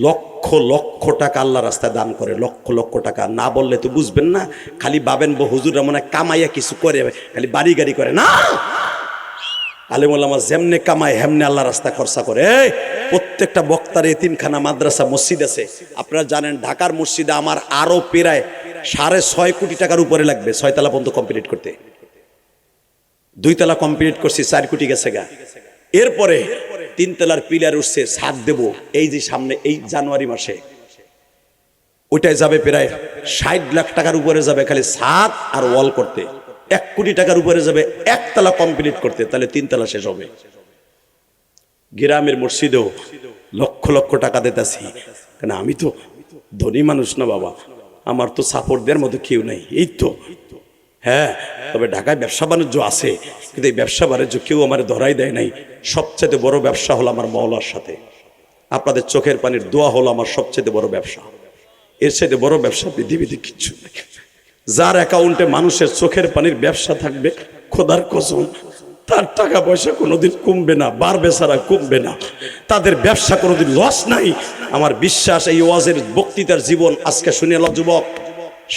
লক্ষ লক্ষ টাকা আল্লাহ রাস্তায় দান করে, লক্ষ লক্ষ টাকা। না বললে তো বুঝবেন না, খালি ভাবেন হুজুর মনে কামাইয়া কিছু করে, খালি বাড়ি গাড়ি করে না। আলেম ওলামা যেমনে কামায় হেমনে আল্লাহ রাস্তা খরচা করে। প্রত্যেকটা বক্তার এতিমখানা, মাদ্রাসা, মসজিদ আছে। আপনারা জানেন ঢাকার মসজিদে আমার আরো প্রায় 6.5 কোটি টাকার উপরে লাগবে 6 তলা পর্যন্ত কমপ্লিট করতে। 2 তলা কমপ্লিট করছি, 4 কোটি গেছে গা। এরপরে 3 তলার পিলার উঠছে, ছাদ দেব এই যে সামনে এই জানুয়ারি মাসে, ওইটাই যাবে প্রায় 60 লাখ টাকার উপরে যাবে খালি ছাদ আর ওয়াল করতে। 1 কোটি টাকার উপরে যাবে একতলা কমপ্লিট করতে, তাহলে 3 তলা শেষ হবে। গ্রামের মসজিদেও লক্ষ লক্ষ টাকা দিতেছি, কেন আমি তো ধনী মানুষ না বাবা, আমার তো সাপোর্ট দেওয়ার মতো কেউ নেই, এই তো। হ্যাঁ, তবে ঢাকায় ব্যবসা বাণিজ্য আছে, কিন্তু এই ব্যবসা বাণিজ্য কেউ আমার ধরাই দেয় নাই। সবচেয়ে বড় ব্যবসা হলো আমার মাওলার সাথে। আপনাদের চোখের পানির দোয়া হলো আমার সবচেয়ে বড় ব্যবসা। এর সাথে বড় ব্যবসা পৃথিবীতে কিচ্ছু নেই। যার অ্যাকাউন্টে মানুষের চোখের পানির ব্যবসা থাকবে, খোদার কসম তার টাকা পয়সা কোনোদিন কমবে না, বাড়বে ছাড়া কমবে না। তাদের ব্যবসা কোনোদিন লস নাই। আমার বিশ্বাস এই ওয়াজের বক্তৃতার জীবন আজকে শুনে এলো যুবক,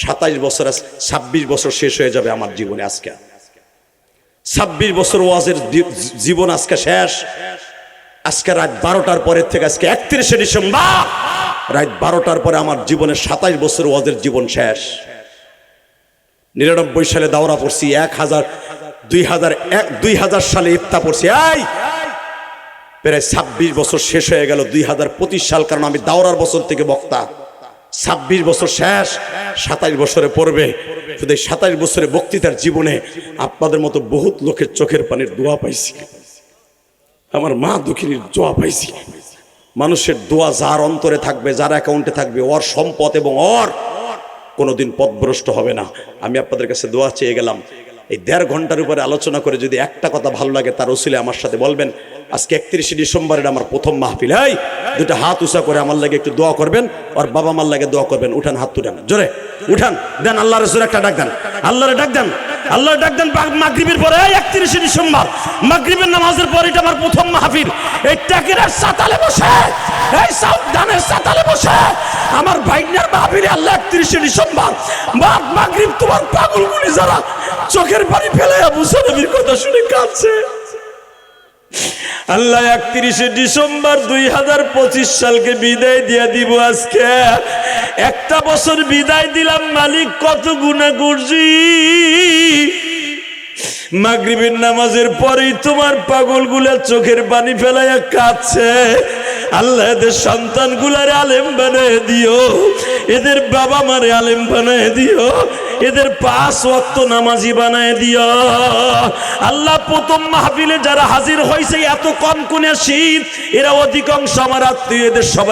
27 বছর 26 বছর শেষ হয়ে যাবে আমার জীবনে। আজকে 26 বছর ওয়াজের জীবন আজকে শেষ। আজকে রাত 12টার পরের থেকে আজকে 31শে ডিসেম্বর রাত 12টার পরে আমার জীবনের 27 বছর ওয়াজের জীবন শেষ। 99 সালে দাওরা পড়ছি, 2000 সালে ইফতা পড়ছি, এই প্রায় 26 বছর শেষ হয়ে গেল। 2025 সাল, কারণ আমি দাওরার বছর থেকে বক্তা। 26 বছর শেষ, 27 বছরে পড়বে। শুধু 27 বছরে বক্তৃতার জীবনে আপনাদের মতো বহুত লোকের চোখের পানির দোয়া পাইছি, আমার মা দুঃখিনীর দোয়া পাইছি। মানুষের দোয়া যার অন্তরে থাকবে, যার অ্যাকাউন্টে থাকবে, ওর সম্পদ এবং ওর কোনোদিন পথভ্রষ্ট হবে না। আমি আপনাদের কাছে দোয়া চেয়ে গেলাম, এই 1.5 ঘন্টার উপরে আলোচনা করে যদি একটা কথা ভালো লাগে তার ওসিলে আমার সাথে বলবেন। আজকে 31শে ডিসেম্বরের আমার প্রথম মাহফিল। এই দুটো হাত উঁচা করে আমার লাগে একটু দোয়া করবেন, আর বাবা মার লাগে দোয়া করবেন। উঠান, হাত তুলেন, জোরে উঠান, দেন আল্লাহর জোরে একটা ডাক দেন, আল্লাহরে ডাক দেন, আল্লাহর ডাক দেন। মাগরিবের পরে 31শে ডিসেম্বর মাগরিবের নামাজের পরে এটা আমার প্রথম মাহফিল। এই টাকের সাতালে বসে, এই সাউদানের সাতালে বসে আমার ভাইনার মাহফিলে আল্লাহ 31শে ডিসেম্বর মাগরিব তোমার পাগলগুলি যারা চোখের পানি ফেলে মুসা নবীর কথা শুনে কাঁদছে, আল্লাহ 31শে ডিসেম্বর 2025 সালকে বিদায় দিয়ে দিব। আজকে একটা বছর বিদায় দিলাম, মালিক কত গুনাহ করছি। মাগরিবের নামাজের পরেই তোমার পাগলগুলা চোখের পানি ফেলাইয়া কাঁদছে। আল্লাহ এদের সন্তানগুলারে আলেম বানায় দিও, এদের বাবা মারে আলেম বানায় দিও, এদের 5 ওয়াক্ত নামাজি বানায় দিও। আল্লাহ প্রথম মাহফিলে যারা হাজির হয়েছে এত কম কোনে শীত, এরা অধিকাংশ আমার আত্মীয়, এদের সবাই